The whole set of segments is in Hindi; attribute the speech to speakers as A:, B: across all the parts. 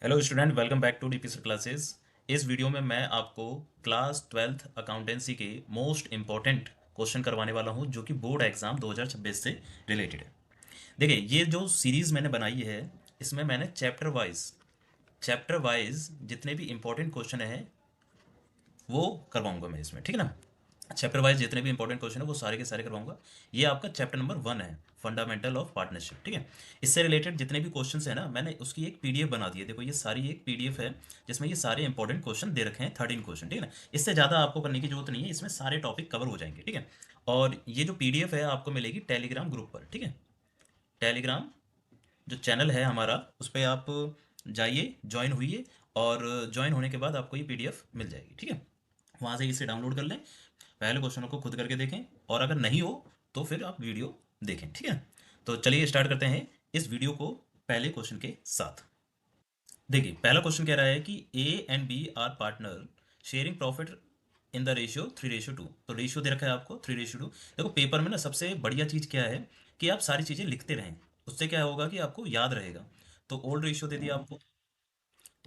A: Hello student, welcome back to DPC classes. इस वीडियो में मैं आपको क्लास 12th अकाउंटेंसी के मोस्ट इम्पॉर्टेंट क्वेश्चन करवाने वाला हूं जो कि बोर्ड एग्जाम 2026 से रिलेटेड है। देखिए, ये जो सीरीज़ मैंने बनाई है, इसमें मैंने चैप्टर वाइज जितने भी इम्पोर्टेंट क्वेश्चन हैं वो करवाऊंगा मैं इसमें, ठीक है ना। चैप्टर वाइज जितने भी इंपॉर्टेंट क्वेश्चन है वो सारे के सारे करवाऊंगा। ये आपका चैप्टर नंबर 1 है, फंडामेंटल ऑफ पार्टनरशिप, ठीक है। इससे रिलेटेड जितने भी क्वेश्चंस है ना, मैंने उसकी एक पीडीएफ बना दी है। देखो, ये सारी एक पीडीएफ है जिसमें ये सारे इंपॉर्टेंट क्वेश्चन दे रखे हैं, 13 क्वेश्चन, ठीक है ना। इससे ज़्यादा आपको करने की जरूरत नहीं है, इसमें सारे टॉपिक कवर हो जाएंगे, ठीक है। और ये जो पीडीएफ है आपको मिलेगी टेलीग्राम ग्रुप पर, ठीक है। टेलीग्राम जो चैनल है हमारा, उस पर आप जाइए, ज्वाइन हुई, और ज्वाइन होने के बाद आपको ये पीडीएफ मिल जाएगी, ठीक है। वहाँ से इसे डाउनलोड कर लें, पहले क्वेश्चनों को खुद करके देखें, और अगर नहीं हो तो फिर आप वीडियो देखें, ठीक है। तो चलिए स्टार्ट करते हैं इस वीडियो को पहले क्वेश्चन के साथ। देखिए, पहला क्वेश्चन कह रहा है कि A and B are partner sharing profit in the ratio 3:2। तो रेशियो दे रखा है आपको 3:2। देखो, पेपर में ना सबसे बढ़िया चीज़ क्या है कि आप सारी चीज़ें लिखते रहें, उससे क्या होगा कि आपको याद रहेगा। तो ओल्ड रेशियो दे दिया आपको,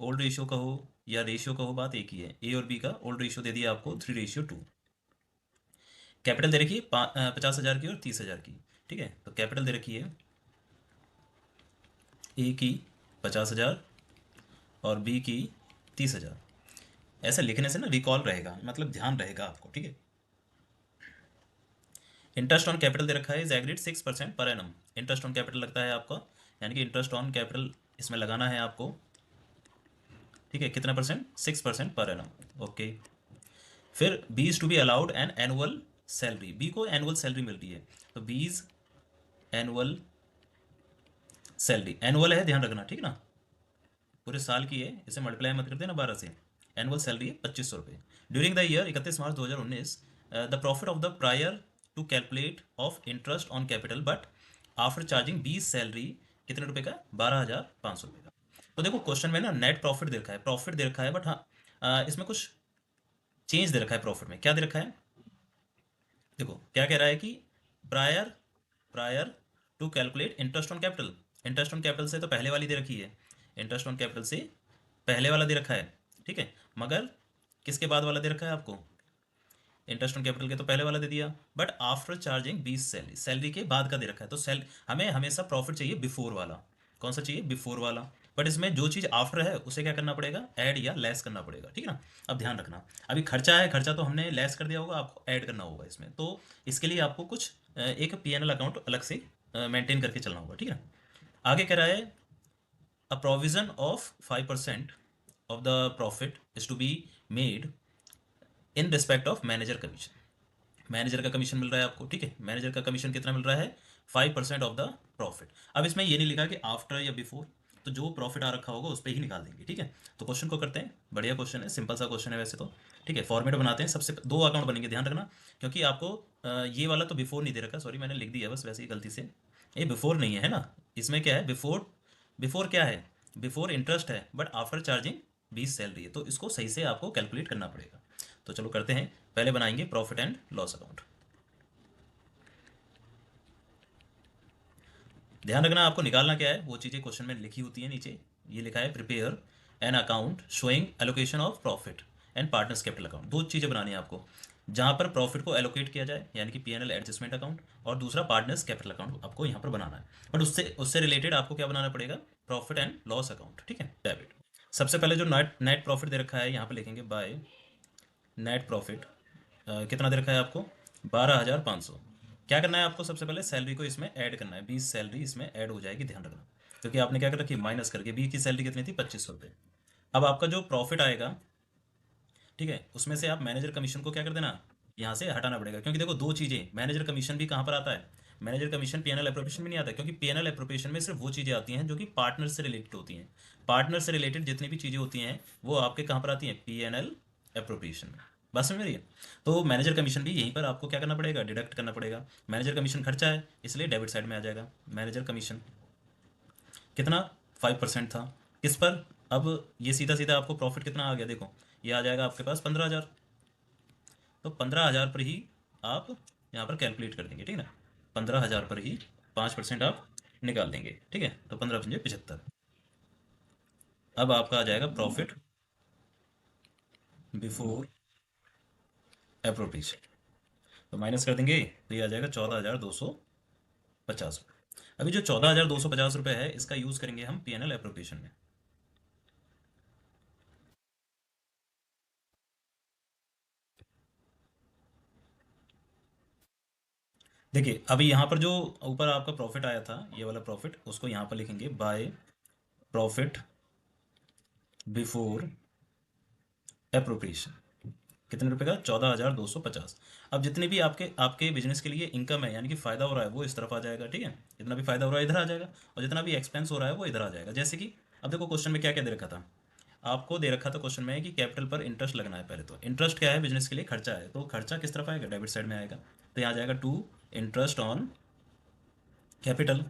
A: ओल्ड रेशियो कहो या रेशियो कहो, बात एक ही है। ए और बी का ओल्ड रेशियो दे दिया आपको 3:2। कैपिटल दे रखी है 50,000 की और 30,000 की, ठीक है। तो कैपिटल दे रखी है ए की 50,000 और बी की 30,000। ऐसा लिखने से ना रिकॉल रहेगा, मतलब ध्यान रहेगा आपको, ठीक है। इंटरेस्ट ऑन कैपिटल दे रखा है is agreed 6% per annum. Interest on capital लगता है आपका, यानी कि इंटरेस्ट ऑन कैपिटल इसमें लगाना है आपको, ठीक है। कितना परसेंट? 6% per annum, okay. फिर B is to be allowed an annual salary, B को एनुअल सैलरी मिल रही है, तो B is annual salary, annual है ध्यान रखना, ठीक है ना। पूरे साल की है, इसे मल्टीप्लाई मत कर देना 12 से। एनुअल सैलरी है 2500 रुपये। During the year 31 March 2019, the profit of the prior to calculate of interest on capital but after charging 20 salary कितने रुपए का? 12,500 रुपये का। तो देखो, क्वेश्चन में ना नेट प्रॉफिट दे रखा है, प्रॉफिट दे रखा है, बट हाँ, इसमें कुछ चेंज दे रखा है। प्रॉफिट में क्या दे रखा है? देखो क्या कह रहा है कि prior prior to calculate interest on capital. Interest on capital से तो पहले वाली दे रखी है, इंटरेस्ट ऑन कैपिटल से पहले वाला दे रखा है, ठीक है। मगर किसके बाद वाला दे रखा है आपको? इंटरेस्ट ऑन कैपिटल के तो पहले वाला दे दिया, but after charging 20 salary, salary के बाद का दे रखा है। तो हमें हमेशा प्रॉफिट चाहिए बिफोर वाला। कौन सा चाहिए? बिफोर वाला। बट इसमें जो चीज़ आफ्टर है उसे क्या करना पड़ेगा? ऐड या लेस करना पड़ेगा, ठीक है ना। अब ध्यान रखना, अभी खर्चा है, खर्चा तो हमने लेस कर दिया होगा, आपको ऐड करना होगा इसमें। तो इसके लिए आपको कुछ एक पीएनएल अकाउंट अलग से मेंटेन करके चलना होगा, ठीक है। आगे कह रहा है a provision of 5% of the profit is to be made in respect of manager commission. Manager का कमीशन मिल रहा है आपको, ठीक है। मैनेजर का कमीशन कितना मिल रहा है? 5% ऑफ द प्रॉफिट। अब इसमें ये नहीं लिखा कि आफ्टर या बिफोर, तो जो प्रॉफिट आ रखा होगा उस पर ही निकाल देंगे, ठीक है। तो क्वेश्चन को करते हैं, बढ़िया क्वेश्चन है, सिंपल सा क्वेश्चन है वैसे तो, ठीक है। फॉर्मेट बनाते हैं, सबसे दो अकाउंट बनेंगे, ध्यान रखना, क्योंकि आपको ये वाला तो बिफोर नहीं दे रखा, सॉरी मैंने लिख दिया बस वैसे ही गलती से। ये बिफोर नहीं है ना, इसमें क्या है? बिफोर, बिफोर क्या है? बिफोर इंटरेस्ट है, बट आफ्टर चार्जिंग 20 सैलरी है, तो इसको सही से आपको कैलकुलेट करना पड़ेगा। तो चलो करते हैं, पहले बनाएंगे प्रॉफिट एंड लॉस अकाउंट। ध्यान रखना, आपको निकालना क्या है, वो चीज़ें क्वेश्चन में लिखी होती है नीचे। ये लिखा है prepare an account showing allocation of profit and partners capital account. दो चीज़ें बनानी है आपको, जहाँ पर प्रॉफिट को एलोकेट किया जाए, यानी कि पीएनएल एडजस्टमेंट अकाउंट, और दूसरा पार्टनर्स कैपिटल अकाउंट आपको यहाँ पर बनाना है। बट उससे उससे रिलेटेड आपको क्या बनाना पड़ेगा? प्रॉफिट एंड लॉस अकाउंट, ठीक है, डेबिट। सबसे पहले जो नेट नेट प्रॉफिट दे रखा है यहाँ पर लिखेंगे बाय नेट प्रॉफिट। कितना दे रखा है आपको? 12,500। क्या करना है आपको? सबसे पहले सैलरी को इसमें ऐड करना है, 20 सैलरी इसमें ऐड हो जाएगी, ध्यान रखना। क्योंकि आपने क्या कर रखी? माइनस करके। बी की सैलरी कितनी थी? 2500 रुपये। अब आपका जो प्रॉफिट आएगा, ठीक है, उसमें से आप मैनेजर कमीशन को क्या कर देना? यहाँ से हटाना पड़ेगा, क्योंकि देखो दो चीज़ें, मैनेजर कमीशन भी कहाँ पर आता है? मैनेजर कमीशन पीएनएल एप्रोप्रिएशन में नहीं आता, क्योंकि पीएनएल एप्रोप्रिएशन में सिर्फ वो चीज़ें आती हैं जो कि पार्टनर से रिलेटेड होती हैं। पार्टनर से रिलेटेड जितनी भी चीज़ें होती हैं वो आपके कहाँ पर आती हैं? पीएनएल एप्रोप्रिएशन में। बस समझ में रही है? तो मैनेजर कमीशन भी यहीं पर आपको क्या करना पड़ेगा? डिडक्ट करना पड़ेगा। मैनेजर कमीशन खर्चा है, इसलिए डेबिट साइड में आ जाएगा। मैनेजर कमीशन कितना? 5% था। किस पर? अब ये सीधा सीधा आपको प्रॉफिट कितना आ गया, देखो ये आ जाएगा आपके पास 15,000। तो 15,000 पर ही आप यहाँ पर कैलकुलेट कर देंगे, ठीक है ना। 15,000 पर ही 5% आप निकाल देंगे, ठीक है। तो 15 पंजे 75। अब आपका आ जाएगा प्रॉफिट बिफोर एप्रोप्रिएशन, तो माइनस कर देंगे तो ये आ जाएगा 14,250 रुपये। अभी जो 14,250 रुपये है इसका यूज़ करेंगे हम पी एन एल एप्रोप्रिएशन में। देखिए अभी यहाँ पर जो ऊपर आपका प्रॉफिट आया था ये वाला प्रॉफिट, उसको यहाँ पर लिखेंगे बाय प्रॉफिट बिफोर एप्रोप्रिएशन। कितने रुपए का? 14,250। अब जितने भी आपके आपके बिजनेस के लिए इनकम है यानी कि फायदा हो रहा है वो इस तरफ आ जाएगा, ठीक है। जितना भी फायदा हो रहा है इधर आ जाएगा, और जितना भी एक्सपेंस हो रहा है वो इधर आ जाएगा। जैसे कि अब देखो क्वेश्चन में क्या क्या दे रखा था आपको, दे रखा था क्वेश्चन में कि कैपिटल पर इंटरेस्ट लगना है। पहले तो इंटरेस्ट क्या है, बिजनेस के लिए खर्चा है, तो खर्चा किस तरफ आएगा? डेबिट साइड में आएगा। तो यहाँ आ जाएगा टू इंटरेस्ट ऑन कैपिटल,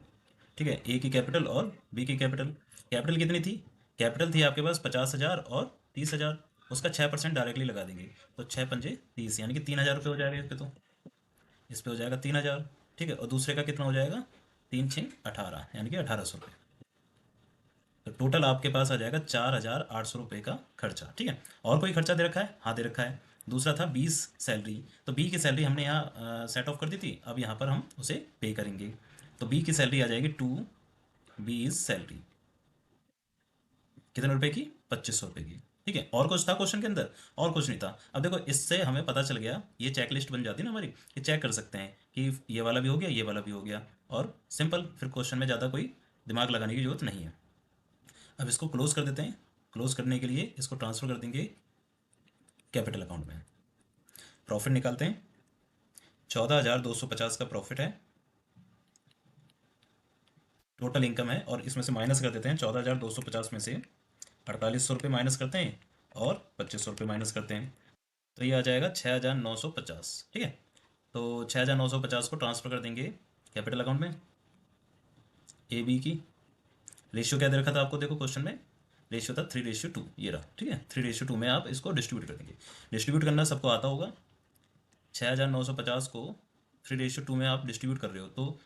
A: ठीक है। ए की कैपिटल और बी की कैपिटल। कैपिटल कितनी थी? कैपिटल थी आपके पास 50,000 और 30,000, उसका 6% डायरेक्टली लगा देंगे। तो 6 पंजे 30 यानी कि 3,000 रुपये हो जाएगा इस पे। तो इस पे हो जाएगा 3,000, ठीक है। और दूसरे का कितना हो जाएगा? 3 6 18 यानी कि 1,800 रुपये। तो टोटल आपके पास आ जाएगा 4,800 रुपये का खर्चा, ठीक है। और कोई खर्चा दे रखा है? हाँ दे रखा है। दूसरा था 20 सैलरी, तो बी की सैलरी हमने यहाँ सेट ऑफ कर दी थी, अब यहाँ पर हम उसे पे करेंगे। तो बी की सैलरी आ जाएगी टू बी इज सैलरी, कितने रुपए की? 2,500 रुपये की, ठीक है। और कुछ था क्वेश्चन के अंदर? और कुछ नहीं था। अब देखो इससे हमें पता चल गया, ये चेक लिस्ट बन जाती है ना हमारी, कि चेक कर सकते हैं कि ये वाला भी हो गया, ये वाला भी हो गया, और सिंपल फिर क्वेश्चन में ज़्यादा कोई दिमाग लगाने की जरूरत नहीं है। अब इसको क्लोज कर देते हैं। क्लोज करने के लिए इसको ट्रांसफर कर देंगे कैपिटल अकाउंट में। प्रॉफिट निकालते हैं। 14,250 का प्रॉफिट है, टोटल इनकम है, और इसमें से माइनस कर देते हैं 14,250 में से 4,800 रुपये माइनस करते हैं और 2,500 रुपये माइनस करते हैं। तो ये आ जाएगा 6,950, ठीक है। तो 6,950 को ट्रांसफ़र कर देंगे कैपिटल अकाउंट में। ए बी की रेशियो क्या दे रखा था आपको? देखो क्वेश्चन में रेशियो था 3:2, ये रहा, ठीक है। 3:2 में आप इसको डिस्ट्रीब्यूट कर देंगे। डिस्ट्रीब्यूट करना सबको आता होगा। 6,950 को 3:2 में आप डिस्ट्रीब्यूट कर रहे हो, तो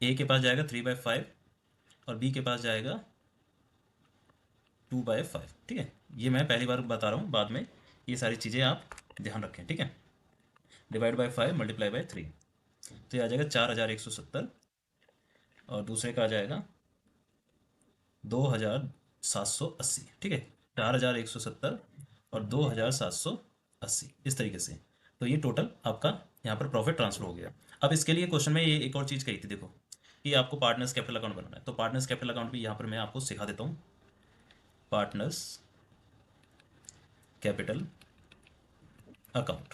A: ए के पास जाएगा 3/5 और बी के पास जाएगा 2/5, ठीक है। ये मैं पहली बार बता रहा हूँ, बाद में ये सारी चीज़ें आप ध्यान रखें, ठीक है। डिवाइड बाय 5 मल्टीप्लाई बाय 3, तो ये आ जाएगा 4,170, और दूसरे का आ जाएगा 2,780, ठीक है। 4,170 और 2,780, इस तरीके से। तो ये टोटल आपका यहाँ पर प्रॉफिट ट्रांसफर हो गया। अब इसके लिए क्वेश्चन में ये एक और चीज़ कही थी, देखो कि आपको पार्टनर्स कैपिटल अकाउंट बनाना है। तो पार्टनर्स कैपिटल अकाउंट भी यहाँ पर मैं आपको सिखा देता हूँ। पार्टनर्स कैपिटल अकाउंट,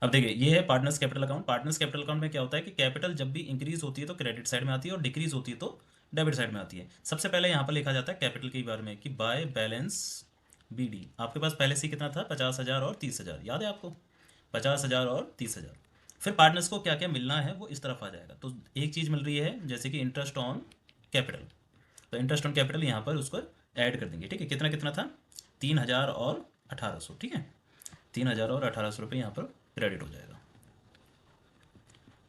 A: अब देखिए ये है partners capital account. Partners capital account में क्या होता है कि कैपिटल जब भी इंक्रीज होती है तो क्रेडिट साइड में आती है, और डिक्रीज होती है तो डेबिट साइड में आती है। सबसे पहले यहाँ पर लिखा जाता है कैपिटल के बारे में कि बाय बैलेंस बी डी। आपके पास पहले से कितना था? 50,000 और 30,000, याद है आपको? 50,000 और 30,000। फिर पार्टनर्स को क्या क्या मिलना है वो इस तरफ आ जाएगा। तो एक चीज़ मिल रही है जैसे कि इंटरेस्ट ऑन कैपिटल, तो इंटरेस्ट ऑन कैपिटल यहाँ पर उसको ऐड कर देंगे, ठीक है। कितना कितना था? 3,000 और 1,800, ठीक है। 3,000 और 1,800 रुपये यहाँ पर क्रेडिट हो जाएगा।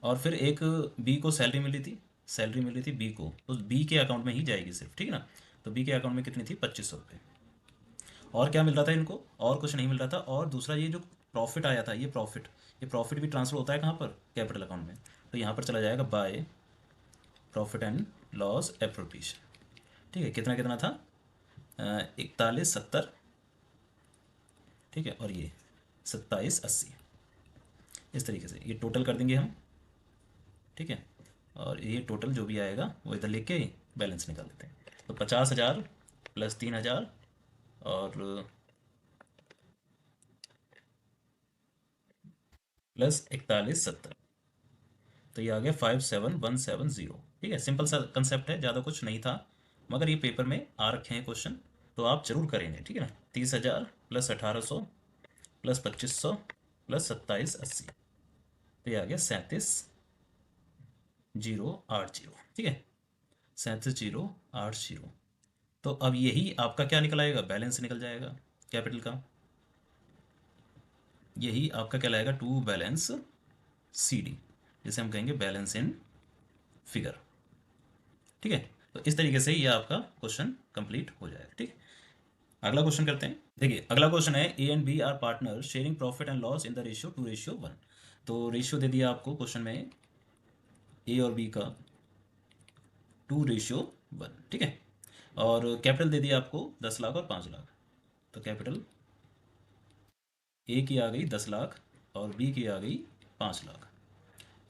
A: और फिर एक बी को सैलरी मिली थी, सैलरी मिली थी बी को, तो बी के अकाउंट में ही जाएगी सिर्फ, ठीक है ना। तो बी के अकाउंट में कितनी थी? 2,500 रुपये। और क्या मिल रहा था इनको? और कुछ नहीं मिल रहा था। और दूसरा ये जो प्रॉफिट आया था, ये प्रॉफिट भी ट्रांसफर होता है कहाँ पर? कैपिटल अकाउंट में। तो यहाँ पर चला जाएगा by profit and loss appropriation, ठीक है। कितना कितना था? 4170, ठीक है। और ये 2780, इस तरीके से ये टोटल कर देंगे हम, ठीक है। और ये टोटल जो भी आएगा वो इधर लिख के बैलेंस निकाल देते हैं। तो 50,000 प्लस 3,000 और प्लस 4170, तो ये आ गया 57,170, ठीक है। सिंपल सा कंसेप्ट है, ज़्यादा कुछ नहीं था, मगर ये पेपर में आ रखे हैं क्वेश्चन, तो आप जरूर करेंगे, ठीक है ना। 30,000 प्लस 1,800 प्लस 2,500 प्लस 2780, तो ये आ गया 37,080, ठीक है। 37,080। तो अब यही आपका क्या निकल आएगा? बैलेंस निकल जाएगा कैपिटल का। यही आपका कहलाएगा टू बैलेंस सी डी, जिसे हम कहेंगे बैलेंस इन फिगर, ठीक है। तो इस तरीके से ये आपका क्वेश्चन कंप्लीट हो जाएगा। ठीक, अगला क्वेश्चन करते हैं। देखिए अगला क्वेश्चन है A and B are partner sharing profit and loss in the ratio 2:1। तो रेशियो दे दिया आपको क्वेश्चन में ए और बी का 2:1। ठीक है, और कैपिटल दे दिया आपको 10 लाख और 5 लाख। तो कैपिटल ए की आ गई 10 लाख और बी की आ गई 5 lakh.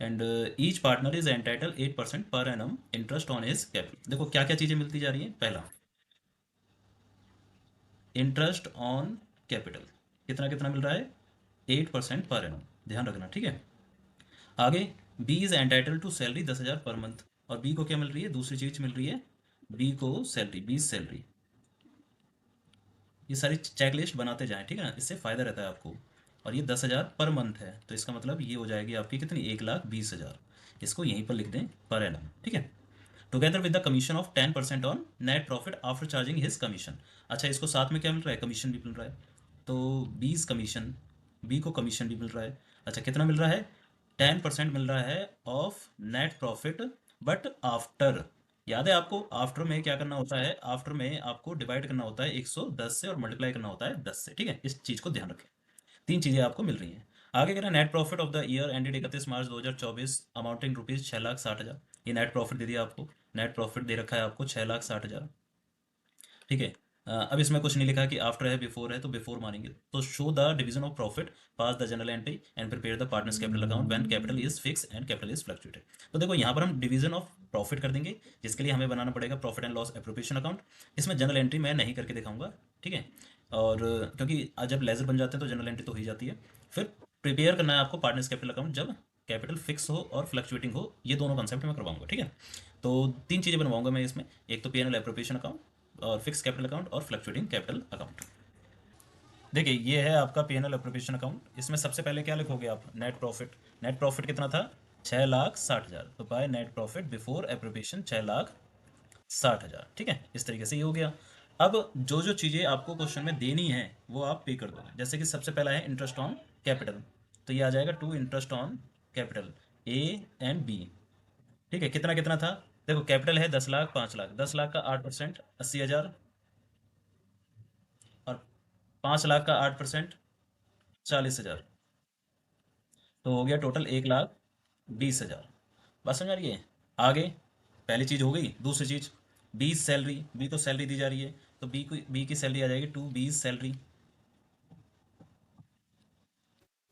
A: And each partner is entitle 8% per annum interest on his capital. देखो क्या क्या चीज़ें मिलती जा रही हैं। पहला, इंटरेस्ट ऑन कैपिटल कितना कितना मिल रहा है, 8% पर एनम, ध्यान रखना। ठीक है, आगे B is entitle to salary 10,000 per month, और बी को क्या मिल रही है, दूसरी चीज मिल रही है, बी को सैलरी, 20 सैलरी। ये सारी चेक लिस्ट बनाते जाएं, ठीक है ना, इससे फायदा रहता है आपको। और ये 10,000 पर मंथ है, तो इसका मतलब ये हो जाएगी आपकी कितनी, 1,20,000। इसको यहीं पर लिख दें पर एनम। ठीक है, together with the commission of 10% on net profit after charging his commission. अच्छा, इसको साथ में क्या मिल रहा है, कमीशन भी मिल रहा है। तो 20 कमीशन, बी को कमीशन भी मिल रहा है। अच्छा, कितना मिल रहा है, 10% मिल रहा है of net profit, but after, याद है आपको आफ्टर में क्या करना होता है, आफ्टर में आपको डिवाइड करना होता है 110 से और मल्टीप्लाई करना होता है 10 से। ठीक है, इस चीज़ को ध्यान रखें। तीन चीज़ें आपको मिल रही हैं। आगे कह रहा है net profit of the year ended 31 March 2024 amounting rupees 6,60,000। ये नेट प्रॉफिट दे दिया आपको, नेट प्रॉफिट दे रखा है आपको 6,60,000। ठीक है, अब इसमें कुछ नहीं लिखा कि आफ्टर है बिफोर है, तो बिफोर मानेंगे। तो show the division of profit, pass the general entry and prepare the partners capital account when capital is fix and capital is fluctuated. तो देखो यहाँ पर हम डिवीजन ऑफ प्रॉफिट कर देंगे, जिसके लिए हमें बनाना पड़ेगा profit and loss appropriation account. इसमें जनरल एंट्री मैं नहीं करके दिखाऊंगा। ठीक है, और क्योंकि जब लेजर बन जाते हैं तो जनरल एंट्री तो हो ही जाती है। फिर प्रिपेयर करना है आपको पार्टनर्स कैपिटल अकाउंट, जब कैपिटल फिक्स हो और फ्लक्चुएटिंग हो, ये दोनों कंसेप्ट मैं करवाऊंगा। ठीक है, तो तीन चीज़ें बनवाऊंगा मैं इसमें, एक तो P N L appropriation account और फिक्स कैपिटल अकाउंट और फ्लक्चुएटिंग कैपिटल अकाउंट। देखिए ये है आपका P N L appropriation account. इसमें सबसे पहले क्या लिखोगे आप, नेट प्रॉफिट। नेट प्रॉफिट कितना था, 6,60,000। तो by net profit before appropriation 6,60,000। ठीक है, इस तरीके से ये हो गया। अब जो जो चीज़ें आपको क्वेश्चन में देनी है वो आप पे कर दो। जैसे कि सबसे पहला है इंटरेस्ट ऑन कैपिटल, तो ये आ जाएगा to interest on capital A and B. ठीक है, कितना कितना था, देखो कैपिटल है 10 लाख 5 लाख, 10 लाख का 8% 80,000, और 5 लाख का 8% 40,000। तो हो गया टोटल 1,20,000। बस समझ आ रही है। आगे पहली चीज़ हो गई, दूसरी चीज़ 20 सैलरी, बी को सैलरी दी जा रही है, तो बी की सैलरी आ जाएगी 2 20 सैलरी।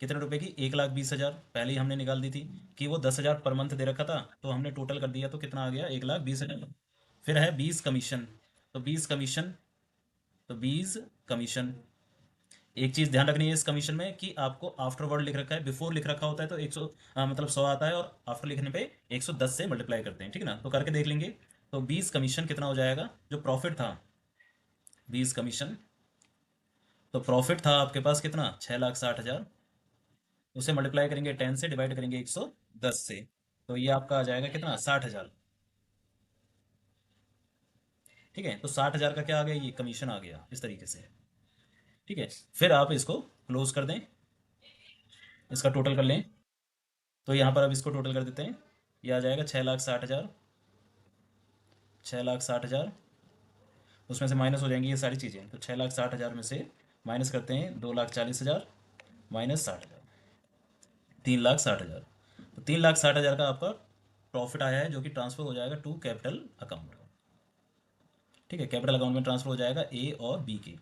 A: कितने रुपए की, 1,20,000 पहले ही हमने निकाल दी थी, कि वो 10,000 पर मंथ दे रखा था, तो हमने टोटल कर दिया तो कितना आ गया, 1,20,000। फिर है 20 कमीशन, तो 20 कमीशन, तो 20 कमीशन। एक चीज ध्यान रखनी है इस कमीशन में कि आपको आफ्टर वर्ड लिख रखा है, बिफोर लिख रखा होता है तो 100 मतलब 100 आता है, और आफ्टर लिखने पे 110 से मल्टीप्लाई करते हैं। ठीक है ना, तो करके देख लेंगे। तो 20 कमीशन कितना हो जाएगा, जो प्रॉफिट था 20 कमीशन, तो प्रॉफिट था आपके पास कितना, 6,60,000। उसे मल्टीप्लाई करेंगे 10 से, डिवाइड करेंगे 110 से, तो ये आपका आ जाएगा कितना, 60,000। ठीक है, तो 60,000 का क्या आ गया, ये कमीशन आ गया इस तरीके से। ठीक है, फिर आप इसको क्लोज कर दें, इसका टोटल कर लें। तो यहाँ पर अब इसको टोटल कर देते हैं, ये आ जाएगा 6,60,000। 6,60,000, उसमें से माइनस हो जाएंगी ये सारी चीज़ें, तो 6,60,000 में से माइनस करते हैं 2,40,000 माइनस 60,000, 3,60,000। तो 3,60,000 का आपका प्रॉफिट आया है, जो कि ट्रांसफर हो जाएगा टू कैपिटल अकाउंट। ठीक है, कैपिटल अकाउंट में ट्रांसफर हो जाएगा ए और बी की।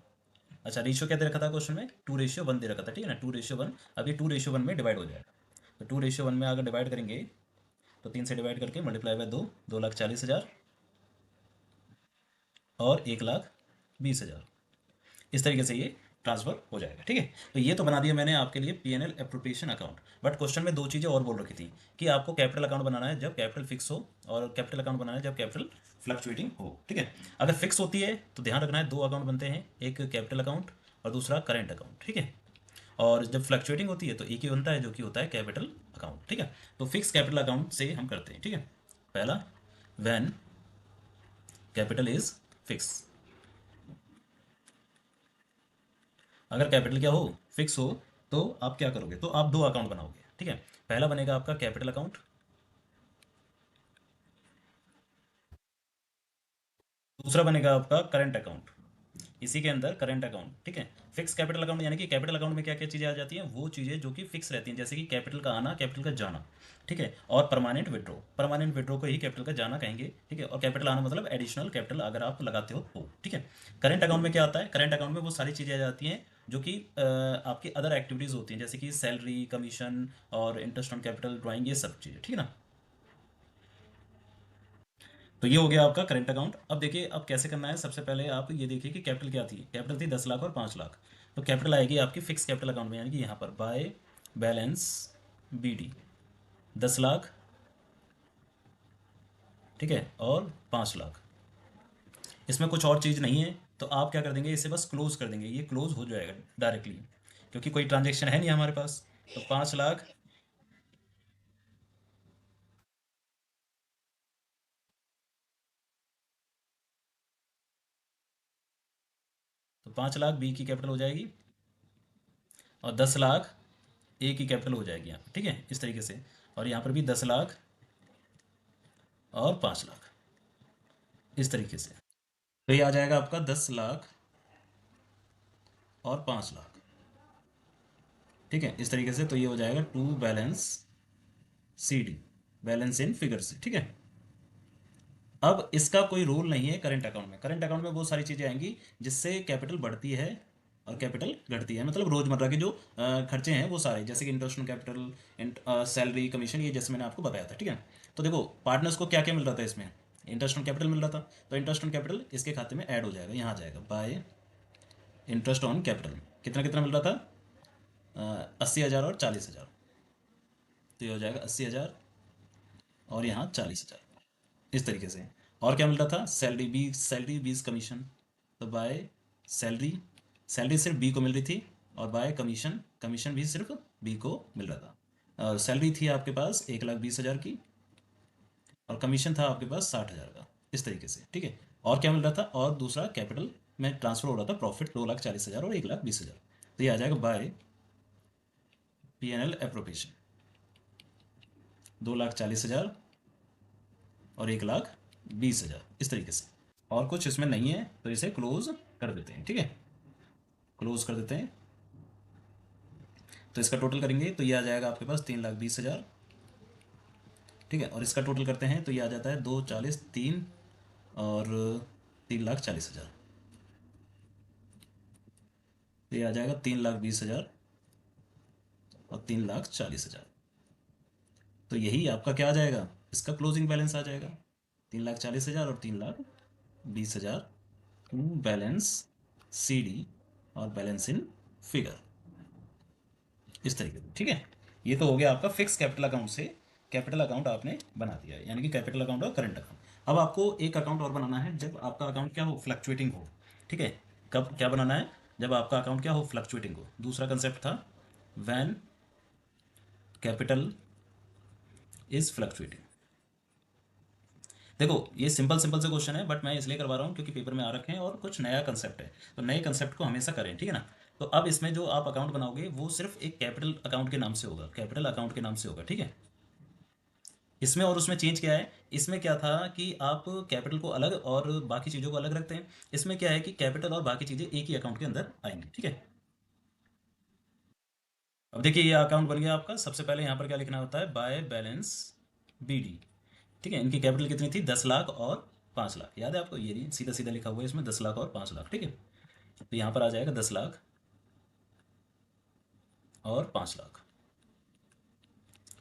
A: अच्छा, रेशियो क्या दे रखा था क्वेश्चन में, 2:1 दे रखा था। ठीक है ना, 2:1। अभी 2:1 में डिवाइड हो जाएगा, तो 2:1 में अगर डिवाइड करेंगे तो 3 से डिवाइड करके मल्टीप्लाई बाय 2,40,000 और 1,20,000, इस तरीके से ये ट्रांसफर हो जाएगा। ठीक है, तो ये तो बना दिया मैंने आपके लिए P N L appropriation account. But question में दो चीज़ें और बोल रखी थी, कि आपको कैपिटल अकाउंट बनाना है जब कैपिटल फिक्स हो, और कैपिटल अकाउंट बनाना है जब कैपिटल फ्लक्चुएटिंग हो। ठीक है, अगर फिक्स होती है तो ध्यान रखना है दो अकाउंट बनते हैं, एक कैपिटल अकाउंट और दूसरा करेंट अकाउंट। ठीक है, और जब फ्लक्चुएटिंग होती है तो एक ही बनता है, जो कि होता है कैपिटल अकाउंट। ठीक है, तो फिक्स कैपिटल अकाउंट से हम करते हैं। ठीक है, पहला, व्हेन कैपिटल इज फिक्स, अगर कैपिटल क्या हो, फिक्स हो, तो आप क्या करोगे, तो आप दो अकाउंट बनाओगे। ठीक है, पहला बनेगा आपका कैपिटल अकाउंट, दूसरा बनेगा आपका करंट अकाउंट, इसी के अंदर करंट अकाउंट, ठीक है। फिक्स कैपिटल अकाउंट यानी कि कैपिटल अकाउंट में क्या क्या चीज़ें आ जाती हैं, वो चीज़ें जो कि फिक्स रहती हैं, जैसे कि कैपिटल का आना, कैपिटल का जाना, ठीक है। और परमानेंट विड्रॉ, परमानेंट विड्रॉ को ही कैपिटल का जाना कहेंगे, ठीक है। और कैपिटल आना मतलब एडिशनल कैपिटल अगर आप लगाते हो, ठीक है। करंट अकाउंट में क्या आता है, करंट अकाउंट में वो सारी चीज़ें आ जाती हैं जो कि आपकी अदर एक्टिविटीज़ होती हैं, जैसे कि सैलरी, कमीशन और इंटरेस्ट ऑन कैपिटल, ड्राइंग, ये सब चीज़ें, ठीक है ना। तो ये हो गया आपका करंट अकाउंट। अब देखिए अब कैसे करना है, सबसे पहले आप ये देखिए कि कैपिटल क्या थी, कैपिटल थी 10 लाख और 5 लाख। तो कैपिटल आएगी आपकी फिक्स कैपिटल अकाउंट में, यानी कि यहाँ पर बाय बैलेंस BD 10 लाख, ठीक है, और 5 लाख। इसमें कुछ और चीज़ नहीं है, तो आप क्या कर देंगे, इसे बस क्लोज कर देंगे, ये क्लोज हो जाएगा डायरेक्टली, क्योंकि कोई ट्रांजेक्शन है नहीं हमारे पास। तो 5 लाख, तो 5 लाख बी की कैपिटल हो जाएगी, और 10 लाख ए की कैपिटल हो जाएगी यहाँ पर, ठीक है, इस तरीके से। और यहाँ पर भी 10 लाख और 5 लाख, इस तरीके से। तो ये आ जाएगा आपका 10 लाख और 5 लाख, ठीक है, इस तरीके से। तो ये हो जाएगा to balance CD, balance in figure से, ठीक है। अब इसका कोई रूल नहीं है करंट अकाउंट में, करंट अकाउंट में बहुत सारी चीज़ें आएंगी जिससे कैपिटल बढ़ती है और कैपिटल घटती है, मतलब रोजमर्रा के जो खर्चे हैं वो सारे, जैसे कि interest on capital, salary, commission, ये जैसे मैंने आपको बताया था, ठीक है। तो देखो पार्टनर्स को क्या क्या मिल रहा था इसमें, इंटरेस्ट ऑन कैपिटल मिल रहा था, तो इंटरेस्ट ऑन कैपिटल इसके खाते में ऐड हो जाएगा, यहाँ आ जाएगा बाय इंटरेस्ट ऑन कैपिटल। कितना कितना मिल रहा था, 80,000 और 40,000। तो ये हो जाएगा 80,000 और यहाँ 40,000, इस तरीके से। और क्या मिल रहा था, सैलरी 20, सैलरी 20 कमीशन, तो बाय सैलरी, सैलरी सिर्फ B को मिल रही थी, और बाय कमीशन, कमीशन भी सिर्फ B को मिल रहा था। सैलरी थी आपके पास 1,20,000 की, और कमीशन था आपके पास 60,000 का, इस तरीके से, ठीक है। और क्या मिल रहा था, और दूसरा कैपिटल में ट्रांसफर हो रहा था प्रॉफिट 2,40,000 और 1,20,000। तो ये आ जाएगा बाय P&L एप्रोप्रिएशन, 2,40,000 और 1,20,000, इस तरीके से। और कुछ इसमें नहीं है, तो इसे क्लोज कर देते हैं, ठीक है, क्लोज कर देते हैं। तो इसका टोटल करेंगे तो ये आ जाएगा आपके पास 3,20,000, ठीक है। और इसका टोटल करते हैं तो ये आ जाता है 2,40,3 और 3,40,000। तो ये आ जाएगा 3,20,000 और 3,40,000। तो यही आपका क्या आ जाएगा, इसका क्लोजिंग बैलेंस आ जाएगा 3,40,000 और 3,20,000, बैलेंस CD और बैलेंस इन फिगर, इस तरीके से, ठीक है। ये तो हो गया आपका फिक्स कैपिटल अकाउंट से कैपिटल अकाउंट आपने बना दिया है, यानी कि कैपिटल अकाउंट और करंट अकाउंट। अब आपको एक अकाउंट और बनाना है जब आपका अकाउंट क्या हो, फ्लक्चुएटिंग हो, ठीक है। कब क्या बनाना है, जब आपका अकाउंट क्या हो, फ्लक्चुएटिंग हो। दूसरा कंसेप्ट था व्हेन कैपिटल इज फ्लक्चुएटिंग। देखो ये सिंपल सिंपल से क्वेश्चन है, बट मैं इसलिए करवा रहा हूँ क्योंकि पेपर में आ रखे हैं और कुछ नया कंसेप्ट है, तो नए कंसेप्ट को हमेशा करें, ठीक है ना। तो अब इसमें जो आप अकाउंट बनाओगे वो सिर्फ एक कैपिटल अकाउंट के नाम से होगा, कैपिटल अकाउंट के नाम से होगा, ठीक है। इसमें और उसमें चेंज क्या है, इसमें क्या था कि आप कैपिटल को अलग और बाकी चीज़ों को अलग रखते हैं, इसमें क्या है कि कैपिटल और बाकी चीज़ें एक ही अकाउंट के अंदर आएंगी, ठीक है। अब देखिए ये अकाउंट बन गया आपका। सबसे पहले यहाँ पर क्या लिखना होता है, बाय बैलेंस BD, ठीक है। इनकी कैपिटल कितनी थी, 10 लाख और 5 लाख, याद है आपको, ये नहीं सीधा सीधा लिखा हुआ है इसमें, 10 लाख और 5 लाख, ठीक है। तो यहाँ पर आ जाएगा 10 लाख और 5 लाख,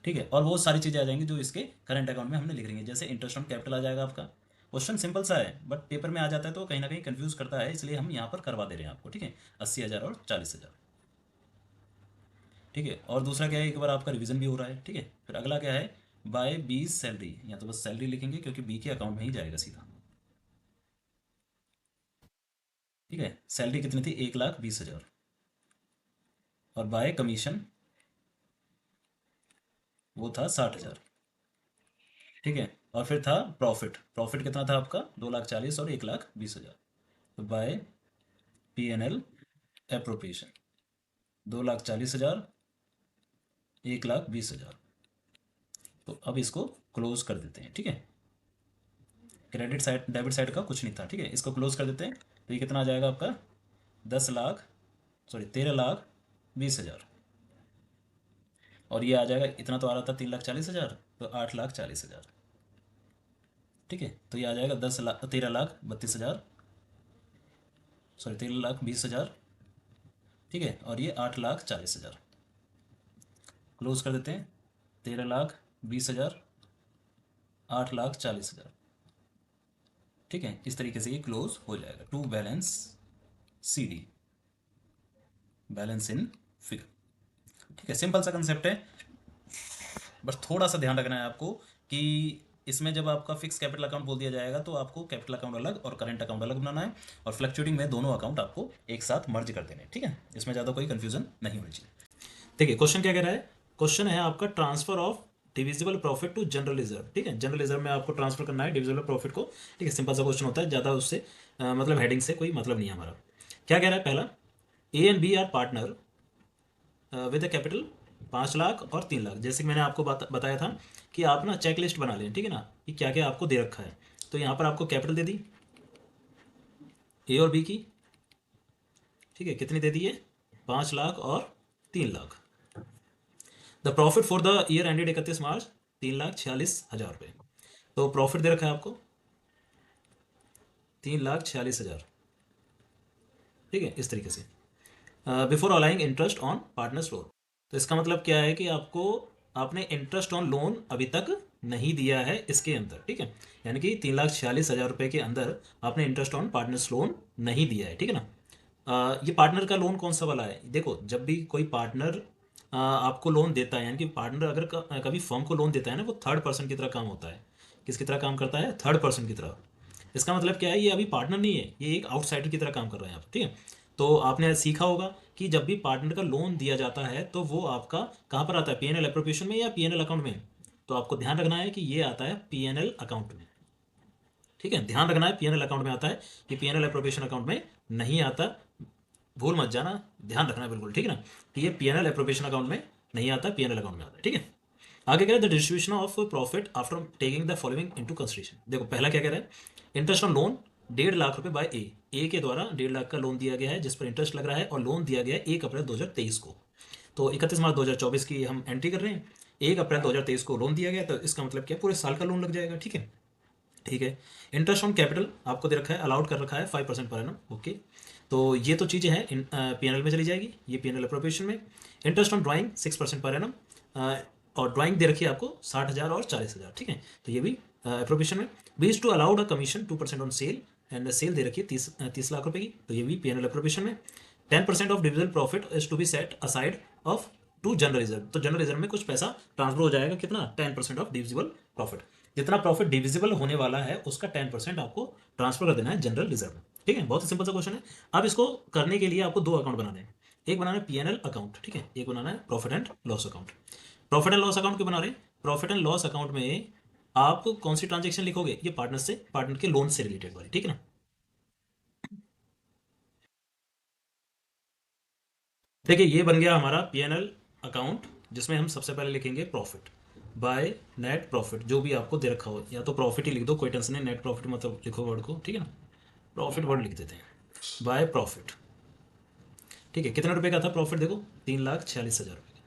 A: ठीक है। और वो सारी चीज़ें आ जाएंगी जो इसके करंट अकाउंट में हमने लिख रही है, जैसे इंटरेस्ट ऑन कैपिटल आ जाएगा आपका। क्वेश्चन सिंपल सा है, बट पेपर में आ जाता है तो कहीं ना कहीं कंफ्यूज करता है, इसलिए हम यहाँ पर करवा दे रहे हैं आपको, ठीक है। 80,000 और 40,000, ठीक है। और दूसरा क्या है, एक बार आपका रिवीजन भी हो रहा है, ठीक है। फिर अगला क्या है, बाय बी सैलरी, या तो बस सैलरी लिखेंगे क्योंकि B के अकाउंट में ही जाएगा सीधा, ठीक है। सैलरी कितनी थी, 1,20,000, और बाय कमीशन वो था 60,000, ठीक है। और फिर था प्रॉफिट, प्रॉफिट कितना था आपका, 2,40,000 और 1,20,000। तो बाय P&L एप्रोप्रिएशन, 2,40,000, 1,20,000। तो अब इसको क्लोज कर देते हैं, ठीक है। क्रेडिट साइड डेबिट साइड का कुछ नहीं था, ठीक है। इसको क्लोज कर देते हैं, तो ये कितना आ जाएगा आपका 13,20,000, और ये आ जाएगा, इतना तो आ रहा था 3,40,000, तो 8,40,000, ठीक है। तो ये आ जाएगा 13,32,000, सॉरी 13,20,000, ठीक है, और ये 8,40,000। क्लोज कर देते हैं, 13,20,000, 8,40,000, ठीक है। इस तरीके से ये क्लोज हो जाएगा to balance CD, balance in figure, ठीक है। सिंपल सा कंसेप्ट है, बस थोड़ा सा ध्यान रखना है आपको कि इसमें जब आपका फिक्स कैपिटल अकाउंट बोल दिया जाएगा तो आपको कैपिटल अकाउंट अलग और करंट अकाउंट अलग बनाना है, और फ्लक्चुएटिंग में दोनों अकाउंट आपको एक साथ मर्ज कर देने, ठीक है। इसमें ज़्यादा कोई कंफ्यूजन नहीं होनी चाहिए। देखिए क्वेश्चन क्या कह रहा है, क्वेश्चन है आपका transfer of divisible profit to general reserve, ठीक है। जनरल रिजर्व में आपको ट्रांसफर करना है डिविजिबल प्रॉफिट को, ठीक है। सिंपल सा क्वेश्चन होता है, ज़्यादा उससे मतलब हेडिंग से कोई मतलब नहीं है हमारा। क्या कह रहा है, पहला A and B are partner with a capital 5 lakh और 3 लाख। जैसे कि मैंने आपको बताया था कि आप ना चेक लिस्ट बना लें, ठीक है ना, कि क्या क्या आपको दे रखा है। तो यहाँ पर आपको कैपिटल दे दी A और B की, ठीक है। कितनी दे दी है, 5 लाख और 3 lakh. The profit for the year ended 31 मार्च, 3,46,000 रुपये। तो प्रॉफिट दे रखा है आपको 3,46,000, ठीक है, इस तरीके से। Before allowing interest on partners loan. तो इसका मतलब क्या है कि आपने इंटरेस्ट ऑन लोन अभी तक नहीं दिया है इसके अंदर, ठीक है। यानी कि 3,46,000 रुपये के अंदर आपने इंटरेस्ट ऑन पार्टनर्स लोन नहीं दिया है, ठीक है ना। ये पार्टनर का लोन कौन सा वाला है, देखो जब भी कोई पार्टनर आपको लोन देता है, यानी कि पार्टनर अगर कभी फर्म को लोन देता है ना, वो थर्ड पर्सन की तरह काम होता है। किसकी तरह काम करता है, थर्ड पर्सन की तरह। इसका मतलब क्या है, ये अभी पार्टनर नहीं है, ये एक आउटसाइडर की तरह काम कर रहा है यहाँ पर, ठीक है। तो आपने सीखा होगा कि जब भी पार्टनर का लोन दिया जाता है तो वो आपका कहाँ पर आता है, P&L एप्रोप्रिएशन में या P&L अकाउंट में। तो आपको ध्यान रखना है कि ये आता है P&L अकाउंट में, ठीक है। ध्यान रखना है P&L अकाउंट में आता है, ये P&L एप्रोप्रिएशन अकाउंट में नहीं आता। भूल मत जाना, ध्यान रखना है बिल्कुल, ठीक है ना, कि ये P&L एप्रोप्रिएशन अकाउंट में नहीं आता, P&L अकाउंट में आता है, ठीक है। आगे कह रहे हैं the distribution of profit after taking the following into consideration. देखो पहला क्या कह रहा है, इंटरेस्ट ऑन लोन 1,50,000 रुपये बाय ए के द्वारा 1,50,000 का लोन दिया गया है जिस पर इंटरेस्ट लग रहा है, और लोन दिया गया है 1 अप्रैल 2023 को। तो 31 मार्च 2024 की हम एंट्री कर रहे हैं, 1 अप्रैल 2023 को लोन दिया गया, तो इसका मतलब क्या, पूरे साल का लोन लग जाएगा, ठीक है। ठीक है, इंटरेस्ट ऑन कैपिटल आपको दे रखा है, अलाउड कर रखा है 5% पर एनम, ओके। तो ये तो चीज़ें हैं P&L में चली जाएगी, ये P&L अप्रोप्रिएशन में। Interest on drawing 6% per annum, और ड्राइंग दे रखी है आपको 60,000 और 40,000, ठीक है। तो ये भी अप्रोप्रिएशन में। B is to allowed a commission 2% on sale, and sale दे रखी है 30 लाख रुपए की, तो ये भी P&L अप्रोप्रिएशन में। 10% of divisible profit is to be set aside of to general reserve. तो जनरल रिजर्व में कुछ पैसा ट्रांसफर हो जाएगा, कितना, 10% ऑफ डिविजिबल प्रॉफिट। जितना प्रॉफिट डिविजिबल होने वाला है उसका 10% आपको ट्रांसफर कर देना है जनरल रिजर्व में, ठीक है। बहुत ही सिंपल सा क्वेश्चन है। अब इसको करने के लिए आपको दो अकाउंट बनाने हैं, एक बनाना है P&L अकाउंट, ठीक है, एक बनाना है profit and loss account. Profit and loss account क्यों बना रहे हैं, प्रॉफिट एंड लॉस अकाउंट में आप कौन सी ट्रांजेक्शन लिखोगे, ये पार्टनर के लोन से रिलेटेड वाली, ठीक है ना। देखिए ये बन गया हमारा P&L अकाउंट, जिसमें हम सबसे पहले लिखेंगे प्रॉफिट बाय नेट प्रॉफिट, जो भी आपको दे रखा हो, या तो प्रॉफिट ही लिख दो, कोई टेंशन नहीं, नेट प्रॉफिट मतलब लिखो वर्ड को, ठीक है ना, प्रॉफिट वर्ड लिख देते हैं, बाय प्रॉफिट, ठीक है। कितने रुपए का था प्रॉफिट, देखो 3,46,000 रुपये,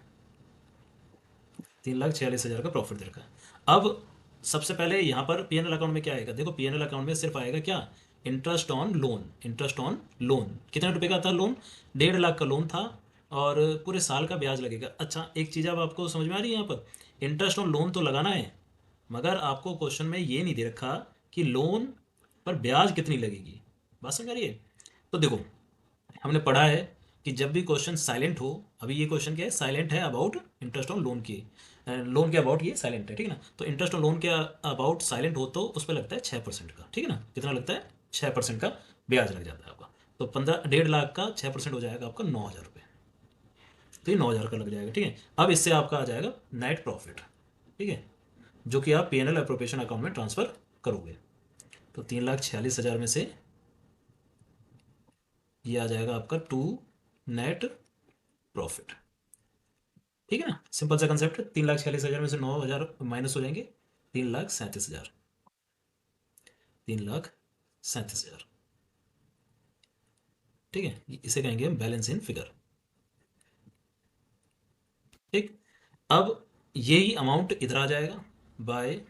A: 3,46,000 का प्रॉफिट दे रखा है। अब सबसे पहले यहाँ पर P&L अकाउंट में क्या आएगा, देखो P&L अकाउंट में सिर्फ आएगा क्या, interest on loan. Interest on loan कितने रुपए का था लोन, 1,50,000 का लोन था, और पूरे साल का ब्याज लगेगा। अच्छा एक चीज़ अब आपको समझ में आ रही है, यहाँ पर इंटरेस्ट ऑन लोन तो लगाना है, मगर आपको क्वेश्चन में ये नहीं दे रखा कि लोन पर ब्याज कितनी लगेगी। बात समझ आ रही है। तो देखो हमने पढ़ा है कि जब भी क्वेश्चन साइलेंट हो, अभी ये क्वेश्चन क्या है, साइलेंट है अबाउट इंटरेस्ट ऑन लोन की, लोन के अबाउट ये साइलेंट है, ठीक है ना। तो इंटरेस्ट ऑन लोन के अबाउट साइलेंट हो तो उस पर लगता है 6% का, ठीक है ना। कितना लगता है, 6% का ब्याज लग जाता है आपका। तो 1,50,000 का 6% हो जाएगा आपका 9,000 रुपये, तो ये 9,000 का लग जाएगा, ठीक है। अब इससे आपका आ जाएगा नेट प्रॉफिट, ठीक है, जो कि आप P&L एप्रोप्रिएशन अकाउंट में ट्रांसफर करोगे। तो 3,46,000 में से ये आ जाएगा आपका टू नेट प्रॉफिट, ठीक है ना। सिंपल सा कंसेप्ट है, 3,46,000 में से 9,000 माइनस हो जाएंगे, 3,37,000,
B: 3,37,000। ठीक है, इसे कहेंगे हम बैलेंस इन फिगर। ठीक, अब यही अमाउंट इधर आ जाएगा बाय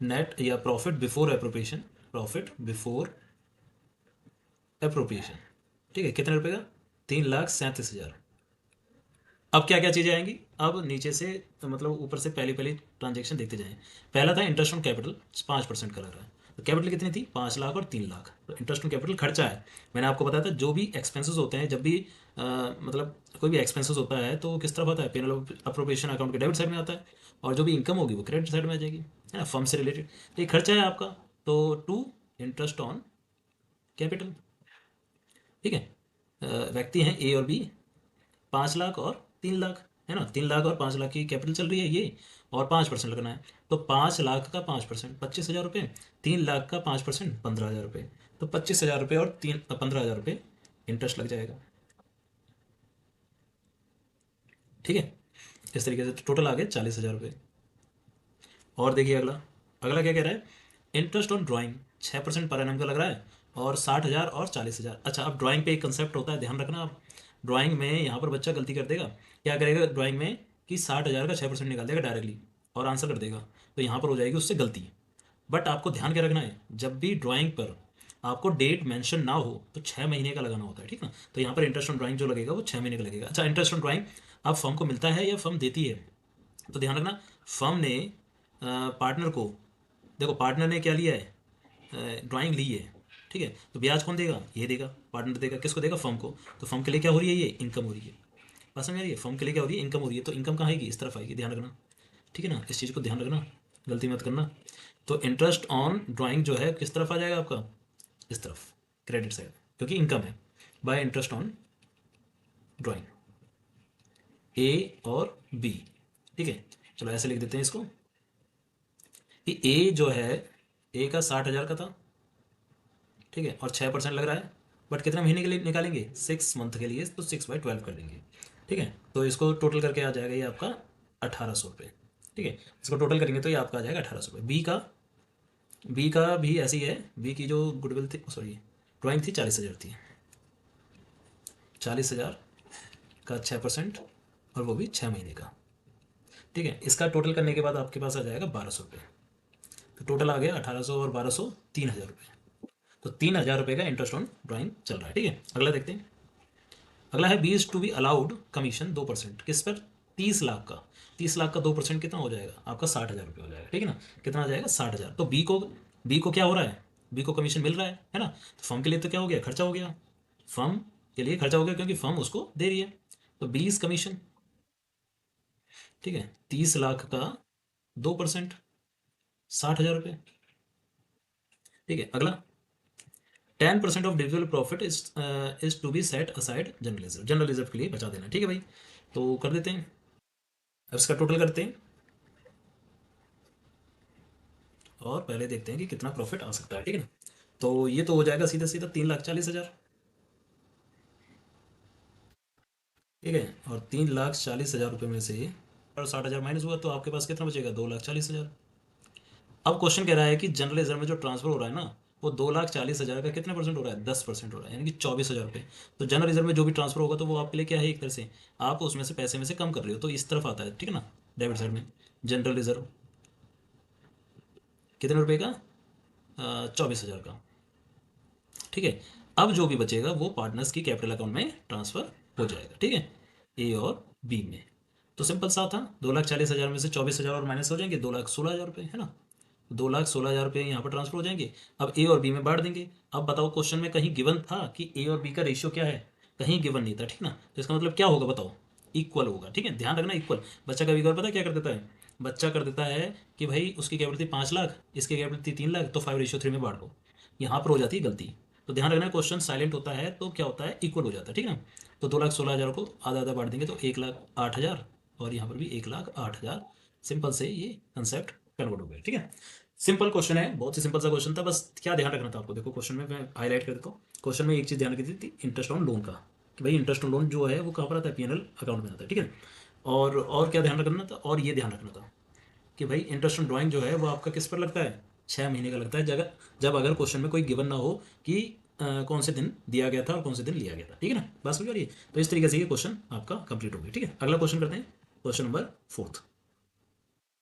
B: नेट या profit before appropriation, profit before appropriation. ठीक है, कितने रुपए का? 3,37,000। अब क्या क्या चीज़ें आएंगी? अब नीचे से तो मतलब ऊपर से पहली पहली ट्रांजेक्शन देखते जाएं। पहला था इंटरेस्ट ऑन कैपिटल, 5% का लग रहा है। तो कैपिटल कितनी थी? 5 लाख और 3 लाख। तो इंटरेस्ट ऑन कैपिटल खर्चा है। मैंने आपको बताया था जो भी एक्सपेंसेस होते हैं, जब भी मतलब कोई भी एक्सपेंसेस होता है तो वो किस तरफ आता है? पेनल अप्रोप्रिएशन अकाउंट के डेबिट साइड में आता है, और जो भी इनकम होगी वो क्रेडिट साइड में आ जाएगी, है ना, फर्म से रिलेटेड। तो ये खर्चा है आपका, तो टू इंटरेस्ट ऑन कैपिटल। ठीक है, व्यक्ति हैं ए और बी, 5 लाख और 3 लाख, है ना, 3 लाख और 5 लाख की कैपिटल चल रही है ये, और 5% लगना है। तो 5 लाख का 5% 25,000 रुपये, 3 लाख का 5% 15,000 रुपये। तो 25,000 रुपये और 15,000 रुपये इंटरेस्ट लग जाएगा। ठीक है, इस तरीके से टोटल आ गया 40,000 रुपये। और देखिए अगला, अगला क्या कह रहा है? Interest on drawing 6% per annum का लग रहा है, और 60,000 और 40,000। अच्छा, अब ड्राइंग पे एक कंसेप्ट होता है, ध्यान रखना आप। ड्राइंग में यहाँ पर बच्चा गलती कर देगा। क्या करेगा ड्राइंग में कि 60,000 का 6% निकाल देगा डायरेक्टली और आंसर कर देगा, तो यहाँ पर हो जाएगी उससे गलती। बट आपको ध्यान क्या रखना है, जब भी ड्राइंग पर आपको डेट मेंशन ना हो तो 6 महीने का लगाना होता है। ठीक ना, तो यहाँ पर इंटरेस्ट ऑन ड्राइंग जो लगेगा वो 6 महीने का लगेगा। अच्छा, इंटरेस्ट ऑन ड्राइंग अब फर्म को मिलता है या फर्म देती है? तो ध्यान रखना, फर्म ने पार्टनर को, देखो पार्टनर ने क्या लिया है? ड्राइंग ली है। ठीक है, तो ब्याज कौन देगा? ये देगा, पार्टनर देगा। किसको देगा? फर्म को। तो फर्म के लिए क्या हो रही है? ये इनकम हो रही है। बात समझ आ रही है? फर्म के लिए क्या हो रही है? इनकम हो रही है। तो इनकम कहाँ आएगी? इस तरफ आएगी, ध्यान रखना। ठीक है ना, इस चीज़ को ध्यान रखना, गलती मत करना। तो इंटरेस्ट ऑन ड्राइंग जो है किस तरफ आ जाएगा आपका? इस तरफ, क्रेडिट साइड, क्योंकि इनकम है। बाय इंटरेस्ट ऑन ड्राइंग, ए और बी। ठीक है, चलो ऐसे लिख देते हैं इसको कि ए जो है, ए का 60,000 का था। ठीक है, और 6% लग रहा है। बट कितने महीने के लिए निकालेंगे? 6 मंथ के लिए, तो 6/12 कर देंगे। ठीक है, तो इसको टोटल करके आ जाएगा ये आपका 1,800 रुपये। ठीक है, इसको टोटल करेंगे तो ये आपका आ जाएगा 1,800 रुपये। बी का भी ऐसी ही है। बी की जो गुडविल थी, सॉरी ड्राइंग थी, 40,000 थी। 40,000 का 6%, और वो भी 6 महीने का। ठीक है, इसका टोटल करने के बाद आपके पास आ जाएगा 1,200 रुपये। तो टोटल आ गया 1,800 और 1,200, 3,000 रुपये। तो 3,000 रुपये का इंटरेस्ट ऑन ड्राइंग चल रहा है। ठीक है, अगला देखते हैं। अगला है B is to be allowed commission 2%। किस पर? 30 लाख का। 30 लाख का 2% कितना हो जाएगा आपका? 60,000 रुपये हो जाएगा। ठीक है ना, कितना आ जाएगा? 60,000। तो बी को क्या हो रहा है? बी को कमीशन मिल रहा है ना। तो फर्म के लिए तो क्या हो गया? खर्चा हो गया। फर्म के लिए खर्चा हो गया क्योंकि फर्म उसको दे रही है। तो बी इज कमीशन। ठीक है, 30 लाख का 2%, 60,000 रुपये। ठीक है, अगला 10% of divisible profit is to be set aside general reserve. General reserve के लिए बचा देना। ठीक है भाई, तो कर देते हैं। अब इसका टोटल करते हैं और पहले देखते हैं कि कितना प्रॉफिट आ सकता है। ठीक है ना, तो ये तो हो जाएगा सीधा सीधा 3,40,000। ठीक है, और 3,40,000 रुपये में से और 60,000 माइनस हुआ तो आपके पास कितना बचेगा? 2,40,000। अब क्वेश्चन कह रहा है कि जनरल रिजर्व में जो ट्रांसफर हो रहा है ना, वो 2,40,000 का कितने परसेंट हो रहा है? 10% हो रहा है, यानी कि 24,000 रुपये। तो जनरल रिजर्व में जो भी ट्रांसफर होगा तो वो आपके लिए क्या है? एक तरह से आप उसमें से पैसे में से कम कर रहे हो, तो इस तरफ आता है। ठीक है ना, डेबिट साइड में जनरल रिजर्व कितने रुपए का? 24,000 का। ठीक है, अब जो भी बचेगा वो पार्टनर्स की कैपिटल अकाउंट में ट्रांसफर हो जाएगा। ठीक है, ए और बी में। तो सिंपल सा था, 2,40,000 में से 24,000 और माइनस हो जाएंगे, 2,16,000 रुपये, है ना। 2,16,000 रुपये यहाँ पर ट्रांसफर हो जाएंगे। अब ए और बी में बांट देंगे। अब बताओ, क्वेश्चन में कहीं गिवन था कि ए और बी का रेशियो क्या है? कहीं गिवन नहीं था। ठीक ना, तो इसका मतलब क्या होगा बताओ? इक्वल होगा। ठीक है, ध्यान रखना, इक्वल। बच्चा कभी कभार पता है क्या कर देता है? बच्चा कर देता है कि भाई उसकी कैपिटल थी 5 लाख, इसकी कैपिटल थी 3 लाख, तो 5:3 में बांट दो। यहाँ पर हो जाती है गलती। तो ध्यान रखना, क्वेश्चन साइलेंट होता है तो क्या होता है? इक्वल हो जाता है। ठीक है ना, तो 2,16,000 को आधा आधा बांट देंगे तो 1,08,000, और यहाँ पर भी 1,08,000। सिंपल से ये कंसेप्ट कन्वर्ट हो गया। ठीक है, सिंपल क्वेश्चन है, बहुत ही सिंपल सा क्वेश्चन था। बस क्या ध्यान रखना था आपको? देखो क्वेश्चन में मैं हाईलाइट कर देता हूँ। क्वेश्चन में एक चीज़ ध्यान रखी थी, इंटरेस्ट ऑन लोन का, कि भाई इंटरेस्ट ऑन लोन जो है वो कहाँ पर आता है? पीएनएल अकाउंट में आता है। ठीक है, और क्या ध्यान रखना था? और ये ध्यान रखना था कि भाई इंटरेस्ट ऑन ड्राइंग जो है वो आपका किस पर लगता है? 6 महीने का लगता है जब अगर क्वेश्चन में कोई गिवन ना हो कि कौन से दिन दिया गया था और कौन से दिन लिया गया था। ठीक है ना, बात समझ आ रही है? तो इस तरीके से ये क्वेश्चन आपका कंप्लीट हो गया। ठीक है, अगला क्वेश्चन करते हैं, क्वेश्चन नंबर 4।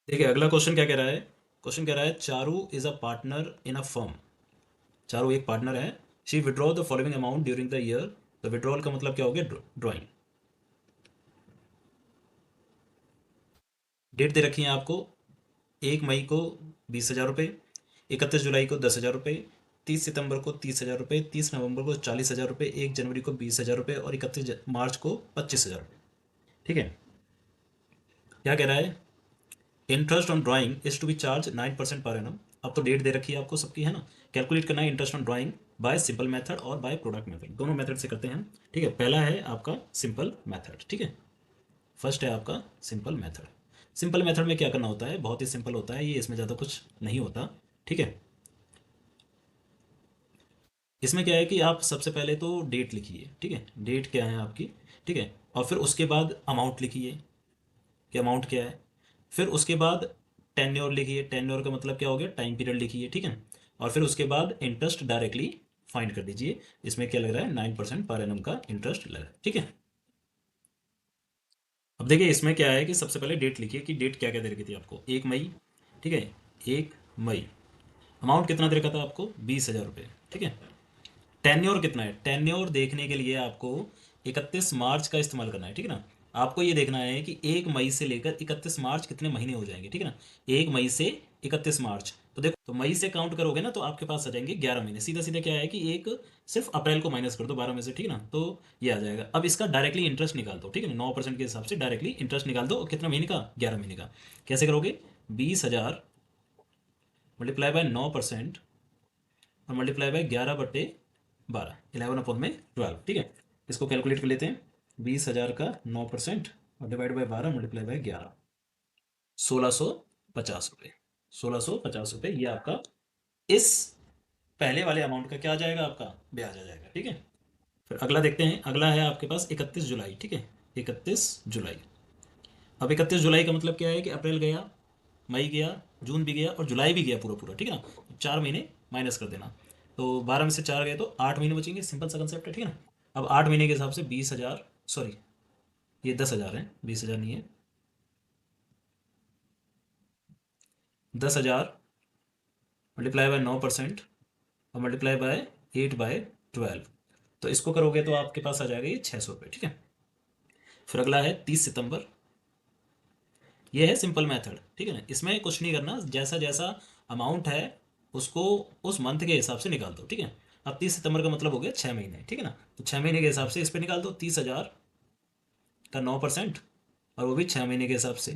B: देखिए अगला क्वेश्चन क्या कह रहा है, क्वेश्चन कह रहा है Charu is a partner in a firm. Charu एक पार्टनर है। She withdraw the following amount during the year. तो विड्रॉल का मतलब क्या हो गया, ड्रॉइंग। डेट दे रखी है आपको, 1 मई को 20,000 रुपये, 31 जुलाई को 10,000 रुपये, 30 सितंबर को 30,000 रुपये, 30 नवंबर को 40,000 रुपये, 1 जनवरी को 20,000 रुपये और 31 मार्च को 25,000 रुपये। ठीक है, क्या कह रहा है, interest on drawing is to be charge 9% per annum. अब तो डेट दे रखी है आपको सबकी, है ना। कैलकुलेट करना है interest on drawing bye simple method और बाय प्रोडक्ट मेथड, दोनों मेथड से करते हैं हम। ठीक है, पहला है आपका सिंपल मेथड। ठीक है, फर्स्ट है आपका सिंपल मेथड। सिंपल मेथड में क्या करना होता है, बहुत ही सिंपल होता है ये, इसमें ज़्यादा कुछ नहीं होता। ठीक है, इसमें क्या है कि आप सबसे पहले तो डेट लिखिए। ठीक है, डेट क्या है आपकी। ठीक है, और फिर उसके बाद अमाउंट लिखिए कि अमाउंट क्या है। फिर उसके बाद टेन्योर लिखिए, टेन्योर का मतलब क्या हो गया, टाइम पीरियड लिखिए। ठीक है, और फिर उसके बाद इंटरेस्ट डायरेक्टली फाइंड कर दीजिए। इसमें क्या लग रहा है, 9% पर एनम का इंटरेस्ट लग रहा है। ठीक है, अब देखिए इसमें क्या है कि सबसे पहले डेट लिखिए कि डेट क्या क्या दे रखी थी आपको, 1 मई। ठीक है, 1 मई। अमाउंट कितना दे रखा था आपको, 20,000 रुपये। ठीक है, टेन्योर कितना है, टेन्योर देखने के लिए आपको 31 मार्च का इस्तेमाल करना है। ठीक है ना, आपको ये देखना है कि 1 मई से लेकर 31 मार्च कितने महीने हो जाएंगे। ठीक है ना, 1 मई से 31 मार्च, तो देखो तो मई से काउंट करोगे ना तो आपके पास आ जाएंगे 11 महीने। सीधा सीधा क्या है कि एक सिर्फ अप्रैल को माइनस कर दो 12 में से। ठीक है ना, तो ये आ जाएगा। अब इसका डायरेक्टली इंटरेस्ट निकाल दो। ठीक है ना, 9% के हिसाब से डायरेक्टली इंटरेस्ट निकाल दो। और कितना महीने का, 11 महीने का। कैसे करोगे, 20,000 मल्टीप्लाई बाय 9% और मल्टीप्लाई बाय 11/12, 11/12। ठीक है, इसको कैलकुलेट कर लेते हैं। 20,000 का 9% और डिवाइड बाय 12 मल्टीप्लाई बाय 11, 1,650 रुपये। 1,650 रुपये ये आपका इस पहले वाले अमाउंट का क्या आ जाएगा, आपका ब्याज आ जाएगा। ठीक है, फिर अगला देखते हैं। अगला है आपके पास 31 जुलाई। ठीक है, 31 जुलाई। अब 31 जुलाई का मतलब क्या है कि अप्रैल गया, मई गया, जून भी गया और जुलाई भी गया पूरा पूरा। ठीक है ना, 4 महीने माइनस कर देना। तो 12 में से 4 गए तो 8 महीने बचेंगे। सिंपल सा कंसेप्ट है। ठीक है ना, अब 8 महीने के हिसाब से 20,000, सॉरी ये 10,000 है, 20,000 नहीं है, 10,000 मल्टीप्लाई बाय 9% और मल्टीप्लाई बाय 8/12। तो इसको करोगे तो आपके पास आ जाएगा ये 600 रुपये। ठीक है, फिर अगला है 30 सितंबर। ये है सिंपल मेथड। ठीक है ना, इसमें कुछ नहीं करना, जैसा जैसा अमाउंट है उसको उस मंथ के हिसाब से निकाल दो। ठीक है, अब 30 सितंबर का मतलब हो गया 6 महीने। ठीक है ना, तो 6 महीने के हिसाब से इस पर निकाल दो 30,000 का 9% और वो भी 6 महीने के हिसाब से।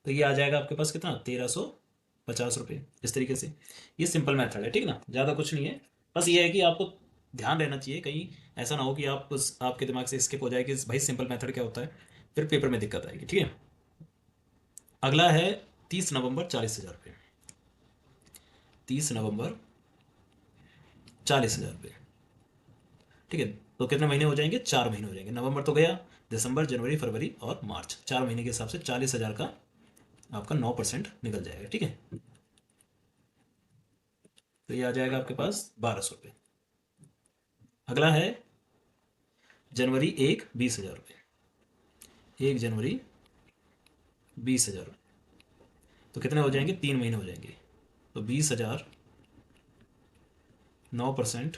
B: तो ये आ जाएगा आपके पास कितना, 1,350 रुपये। इस तरीके से ये सिंपल मेथड है। ठीक है ना, ज़्यादा कुछ नहीं है। बस ये है कि आपको ध्यान रहना चाहिए, कहीं ऐसा ना हो कि आपके दिमाग से स्किप हो जाए कि भाई सिंपल मेथड क्या होता है, फिर पेपर में दिक्कत आएगी। ठीक है, अगला है 30 नवंबर, 40,000 रुपये। 30 नवंबर, 40,000 रुपये। ठीक है, तो कितने महीने हो जाएंगे, 4 महीने हो जाएंगे। नवंबर तो गया, दिसंबर, जनवरी, फरवरी और मार्च, 4 महीने के हिसाब से 40,000 का आपका 9% निकल जाएगा। ठीक है, तो ये आ जाएगा आपके पास 1,200 रुपये। अगला है जनवरी 1, 20,000 रुपये। 1 जनवरी, 20,000 रुपये। तो कितने हो जाएंगे, 3 महीने हो जाएंगे। तो 20,000, 9%,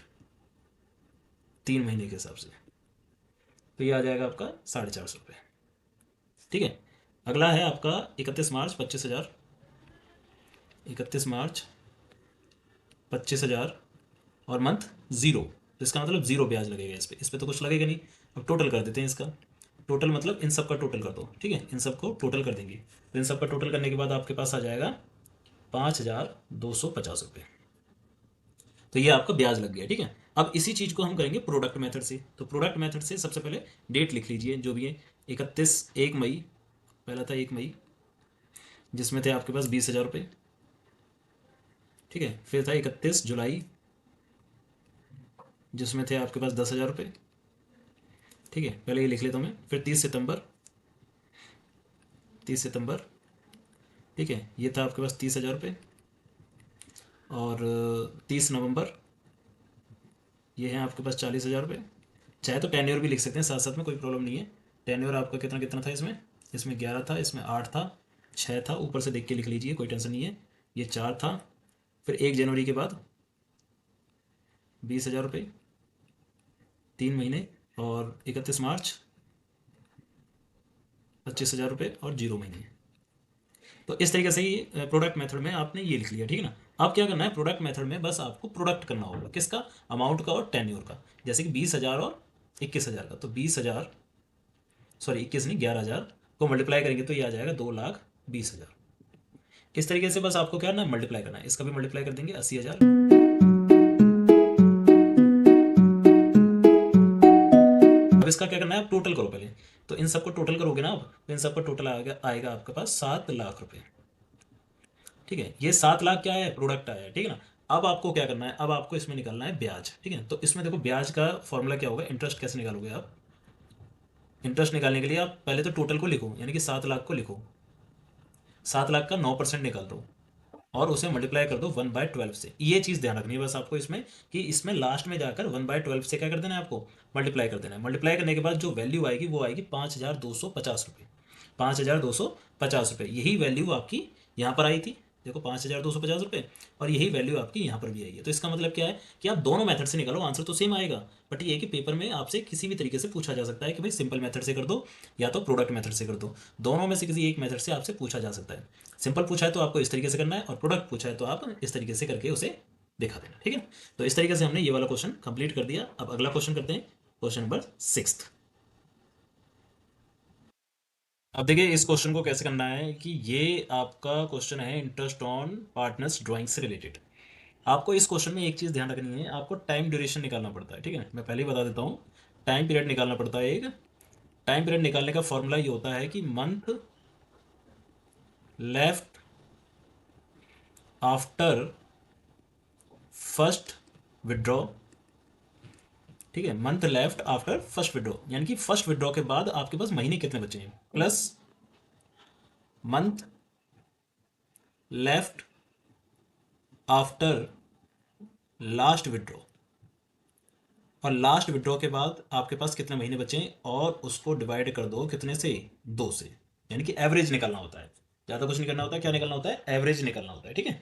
B: 3 महीने के हिसाब से, तो ये आ जाएगा आपका 450 रुपये। ठीक है, अगला है आपका 31 मार्च, 25,000। 31 मार्च, 25,000 और मंथ ज़ीरो, तो इसका मतलब ज़ीरो ब्याज लगेगा इस पे तो कुछ लगेगा नहीं। अब टोटल कर देते हैं इसका। टोटल मतलब इन सब का टोटल कर दो। ठीक है, इन सब को टोटल कर देंगे तो इन सब का टोटल करने के बाद आपके पास आ जाएगा 5,250 रुपये। तो ये आपका ब्याज लग गया। ठीक है, अब इसी चीज़ को हम करेंगे प्रोडक्ट मेथड से। तो प्रोडक्ट मेथड से सबसे पहले डेट लिख लीजिए जो भी है। 1 मई, पहला था 1 मई, जिसमें थे आपके पास 20,000 रुपये। ठीक है, फिर था 31 जुलाई, जिसमें थे आपके पास 10,000 रुपये। ठीक है, पहले ये लिख लेता हूँ मैं। फिर 30 सितंबर, 30 सितंबर। ठीक है, ये था आपके पास 30,000 रुपये। और 30 नवंबर ये है आपके पास 40,000 रुपये। चाहे तो टेन्योर भी लिख सकते हैं साथ साथ में, कोई प्रॉब्लम नहीं है। टेन्योर आपका कितना कितना था इसमें, इसमें 11 था, इसमें 8 था, 6 था, ऊपर से देख के लिख लीजिए, कोई टेंशन नहीं है। ये 4 था, फिर 1 जनवरी के बाद 20,000 रुपये 3 महीने, और 31 मार्च 25,000 रुपये और 0 महीने। तो इस तरीके से ही प्रोडक्ट मेथड में आपने ये लिख लिया, ठीक है ना। अब क्या करना है, प्रोडक्ट मेथड में बस आपको प्रोडक्ट करना होगा, किसका, अमाउंट का और टेन्योर का। जैसे कि 20,000 और 21,000 का, तो 20,000 सॉरी 21 नहीं 11,000 को मल्टीप्लाई करेंगे तो ये आ जाएगा 2,20,000। इस तरीके से बस आपको क्या करना है, मल्टीप्लाई करना है। इसका भी मल्टीप्लाई कर देंगे 80,000। अब इसका क्या करना है, आप टोटल करो पहले। तो इन सबको टोटल करोगे ना आप, तो इन सबका टोटल आएगा आपके पास 7 लाख रुपए। ठीक है, ये 7 लाख क्या है, प्रोडक्ट आया है, ठीक है ना। अब आपको क्या करना है, अब आपको इसमें निकालना है ब्याज, ठीक है। तो इसमें देखो ब्याज का फॉर्मूला क्या होगा, इंटरेस्ट कैसे निकालोगे आप। इंटरेस्ट निकालने के लिए आप पहले तो टोटल को लिखो, यानी कि 7 लाख को लिखो, 7 लाख का 9% निकाल दो और उसे मल्टीप्लाई कर दो 1/12 से। ये चीज़ ध्यान रखनी है बस आपको इसमें, कि इसमें लास्ट में जाकर 1/12 से क्या कर देना है आपको, मल्टीप्लाई कर देना है। मल्टीप्लाई करने के बाद जो वैल्यू आएगी वो आएगी 5,250 रुपये। 5,250 रुपये, यही वैल्यू आपकी यहाँ पर आई थी, देखो 5,250 रुपये, और यही वैल्यू आपकी यहाँ पर भी आई है। तो इसका मतलब क्या है कि आप दोनों मेथड से निकालो, आंसर तो सेम आएगा। बट ये है कि पेपर में आपसे किसी भी तरीके से पूछा जा सकता है कि भाई सिंपल मेथड से कर दो या तो प्रोडक्ट मेथड से कर दो, दोनों में से किसी एक मेथड से आपसे पूछा जा सकता है। सिंपल पूछा है तो आपको इस तरीके से करना है, और प्रोडक्ट पूछा है तो आप इस तरीके से करके उसे दिखा देना, ठीक है। तो इस तरीके से हमने ये वाला क्वेश्चन कंप्लीट कर दिया। अब अगला क्वेश्चन करते हैं, क्वेश्चन नंबर 6। अब देखिए इस क्वेश्चन को कैसे करना है, कि ये आपका क्वेश्चन है इंटरेस्ट ऑन पार्टनर्स ड्राइंग से रिलेटेड। आपको इस क्वेश्चन में एक चीज़ ध्यान रखनी है, आपको टाइम ड्यूरेशन निकालना पड़ता है, ठीक है। मैं पहले ही बता देता हूँ, टाइम पीरियड निकालना पड़ता है एक। टाइम पीरियड निकालने का फॉर्मूला ये होता है कि month left after first withdraw, ठीक है, month left after first withdraw, यानी कि फर्स्ट विड्रॉ के बाद आपके पास महीने कितने बचे हैं, plus month left after last withdraw, और लास्ट विड्रॉ के बाद आपके पास कितने महीने बचे हैं, और उसको डिवाइड कर दो कितने से, 2 से, यानी कि एवरेज निकालना होता है। ज़्यादा कुछ नहीं करना होता है, क्या निकालना होता है, एवरेज निकालना होता है, ठीक है।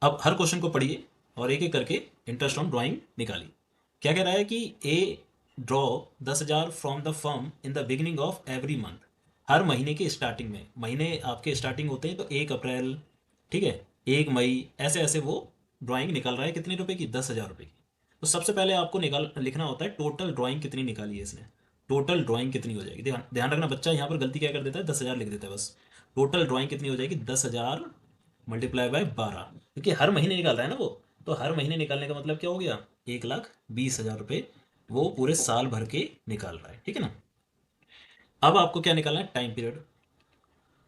B: अब हर क्वेश्चन को पढ़िए और एक एक करके इंटरेस्ट ऑन ड्राइंग निकालिए। क्या कह रहा है कि A draw 10,000 from the firm in the beginning of every month. हर महीने के स्टार्टिंग में, महीने आपके स्टार्टिंग होते हैं तो 1 अप्रैल, ठीक है, 1 मई, ऐसे ऐसे वो ड्राइंग निकाल रहा है कितने रुपए की, 10,000 रुपये की। तो सबसे पहले आपको निकाल लिखना होता है टोटल ड्राइंग कितनी निकाली है इसने, टोटल ड्राइंग कितनी हो जाएगी। ध्यान ध्यान रखना, बच्चा यहाँ पर गलती क्या कर देता है, 10,000 लिख देता है बस। टोटल ड्राइंग कितनी हो जाएगी, 10,000 मल्टीप्लाई बाय 12, क्योंकि हर महीने निकाल रहा है ना वो। तो हर महीने निकालने का मतलब क्या हो गया, 1,20,000 रुपये वो पूरे साल भर के निकाल रहा है, ठीक है ना। अब आपको क्या निकालना है, टाइम पीरियड,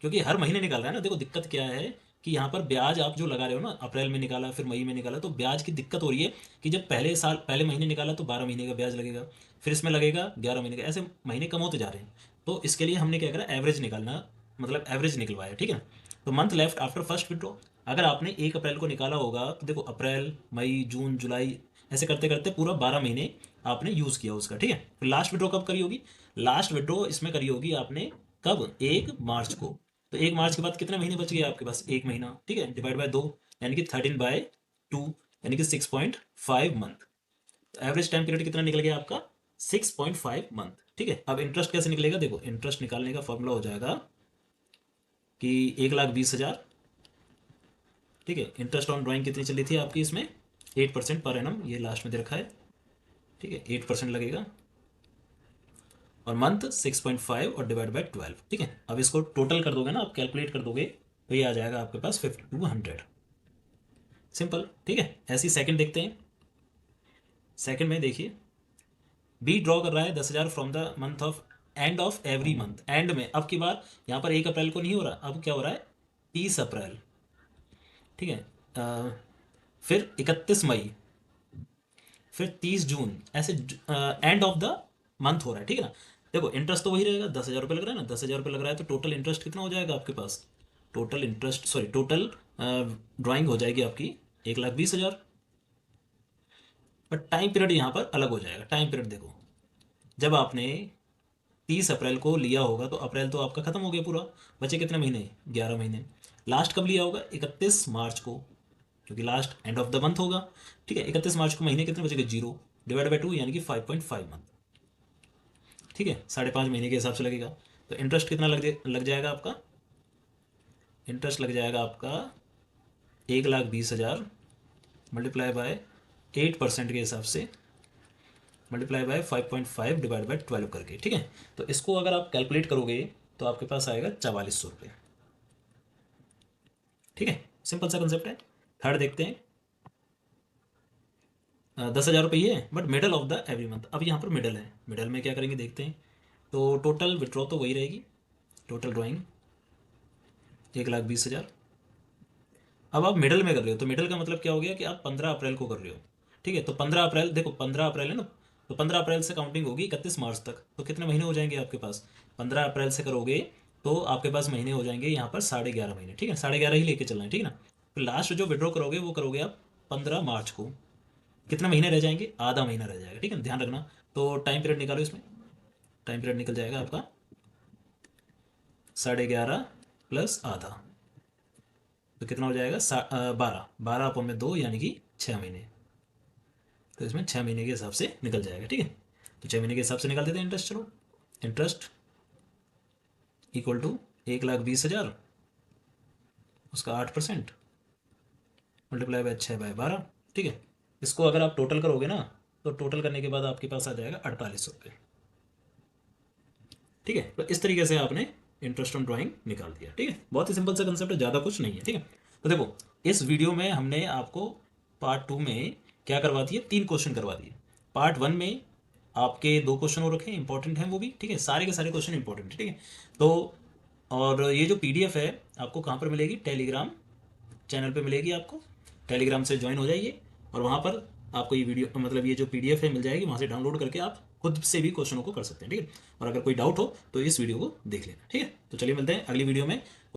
B: क्योंकि हर महीने निकाल रहा है ना। देखो दिक्कत क्या है कि यहाँ पर ब्याज आप जो लगा रहे हो ना, अप्रैल में निकाला फिर मई में निकाला, तो ब्याज की दिक्कत हो रही है कि जब पहले साल पहले महीने निकाला तो 12 महीने का ब्याज लगेगा, फिर इसमें लगेगा 11 महीने का, ऐसे महीने कम होते जा रहे हैं। तो इसके लिए हमने क्या करा, एवरेज निकालना, मतलब एवरेज निकलवाया, ठीक है। तो month left after first withdraw, अगर आपने 1 अप्रैल को निकाला होगा तो देखो अप्रैल मई जून जुलाई ऐसे करते करते पूरा 12 महीने आपने यूज़ किया उसका, ठीक है। फिर लास्ट विड्रॉ कब करी होगी, लास्ट विड्रॉ इसमें करी होगी आपने कब, 1 मार्च को। तो 1 मार्च के बाद कितने महीने बच गए आपके पास, 1 महीना, ठीक है, डिवाइड बाय 2, यानी कि 13/2, यानी कि 6.5 मंथ। तो एवरेज टाइम पीरियड कितना निकल गया आपका, 6.5 मंथ, ठीक है। अब इंटरेस्ट कैसे निकलेगा, देखो इंटरेस्ट निकालने का फॉर्मूला हो जाएगा कि 1,20,000, ठीक है। इंटरेस्ट ऑन ड्राइंग कितनी चली थी आपकी इसमें, 8% पर एनम, ये लास्ट में दे रखा है, ठीक है, 8% लगेगा, और मंथ 6.5 और डिवाइड बाय 12, ठीक है। अब इसको टोटल कर दोगे ना, आप कैलकुलेट कर दोगे तो ये आ जाएगा आपके पास 5,200, सिंपल, ठीक है। ऐसे ही सेकंड देखते हैं। सेकंड में देखिए, बी ड्रॉ कर रहा है 10,000 from the month of end of every month, and में, अब की बार यहाँ पर 1 अप्रैल को नहीं हो रहा, अब क्या हो रहा है, 30 अप्रैल, ठीक है, फिर 31 मई, फिर 30 जून, ऐसे एंड ऑफ द मंथ हो रहा है, ठीक है ना। देखो इंटरेस्ट तो वही रहेगा, 10,000 रुपये लग रहा है ना, 10,000 रुपये लग रहा है, तो टोटल इंटरेस्ट कितना हो जाएगा आपके पास, total interest sorry total drawing हो जाएगी आपकी 1,20,000। बट टाइम पीरियड यहाँ पर अलग हो जाएगा। टाइम पीरियड देखो, जब आपने 30 अप्रैल को लिया होगा तो अप्रैल तो आपका खत्म हो गया पूरा, बचे कितने महीने, 11 महीने। लास्ट कब लिया होगा, 31 मार्च को, क्योंकि last end of the month होगा। ठीक है, 31 मार्च को महीने कितने बचेंगे, 0 डिवाइड बाई 2 यानी कि 5.5 मंथ। ठीक है, 5.5 महीने के हिसाब से लगेगा। तो इंटरेस्ट कितना लग जाएगा आपका, इंटरेस्ट लग जाएगा आपका 1,20,000 मल्टीप्लाई बाय 8% के हिसाब से, मल्टीप्लाई बाय 5.5 डिवाइड बाय 12 करके। ठीक है, तो इसको अगर आप कैलकुलेट करोगे तो आपके पास आएगा 4400 रुपये। ठीक है, सिंपल सा कंसेप्ट है। थर्ड देखते हैं, 10,000 रुपये ये है, but middle of the every month. अब यहाँ पर मिडल है, मिडल में क्या करेंगे देखते हैं। तो टोटल विड्रॉ तो वही रहेगी, टोटल ड्राइंग 1,20,000। अब आप मिडल में कर रहे हो, तो मिडल का मतलब क्या हो गया कि आप 15 अप्रैल को कर रहे हो। ठीक है, तो 15 अप्रैल, देखो 15 अप्रैल है ना, तो 15 अप्रैल से काउंटिंग होगी 31 मार्च तक। तो कितने महीने हो जाएंगे आपके पास, 15 अप्रैल से करोगे तो आपके पास महीने हो जाएंगे यहाँ पर 11.5 महीने। ठीक है, 11.5 ही लेके चलना है। ठीक है ना, फिर लास्ट जो विड्रॉ करोगे वो करोगे आप 15 मार्च को। कितने महीने रह जाएंगे, आधा महीना रह जाएगा। ठीक है, ध्यान रखना। तो टाइम पीरियड निकालो इसमें, टाइम पीरियड निकल जाएगा आपका 11.5 प्लस आधा, तो कितना हो जाएगा 12 यानी कि 6 महीने। तो इसमें 6 महीने के हिसाब से निकल जाएगा। ठीक है, तो 6 महीने के हिसाब से निकाल देते हैं इंटरेस्ट। चलो, इंटरेस्ट इक्वल टू 1,20,000, उसका 8% मल्टीप्लाई बाय 6/12। ठीक है, इसको अगर आप टोटल करोगे ना, तो टोटल करने के बाद आपके पास आ जाएगा 4800 रुपये। ठीक है, तो इस तरीके से आपने इंटरेस्ट ऑन ड्राइंग निकाल दिया। ठीक है, बहुत ही सिंपल सा कंसेप्ट है, ज़्यादा कुछ नहीं है। ठीक है, तो देखो इस वीडियो में हमने आपको पार्ट 2 में क्या करवा दिए, 3 क्वेश्चन करवा दिए। पार्ट 1 में आपके 2 क्वेश्चन हो रखे हैं, इंपॉर्टेंट हैं वो भी। ठीक है, सारे के सारे क्वेश्चन इंपॉर्टेंट है। ठीक है, तो और ये जो PDF है आपको कहाँ पर मिलेगी, टेलीग्राम चैनल पे मिलेगी आपको। टेलीग्राम से ज्वाइन हो जाइए और वहाँ पर आपको ये वीडियो, मतलब ये जो PDF है मिल जाएगी, वहाँ से डाउनलोड करके आप खुद से भी क्वेश्चनों को कर सकते हैं। ठीक है, और अगर कोई डाउट हो तो इस वीडियो को देख लेना। ठीक है, तो चलिए मिलते हैं अगली वीडियो में।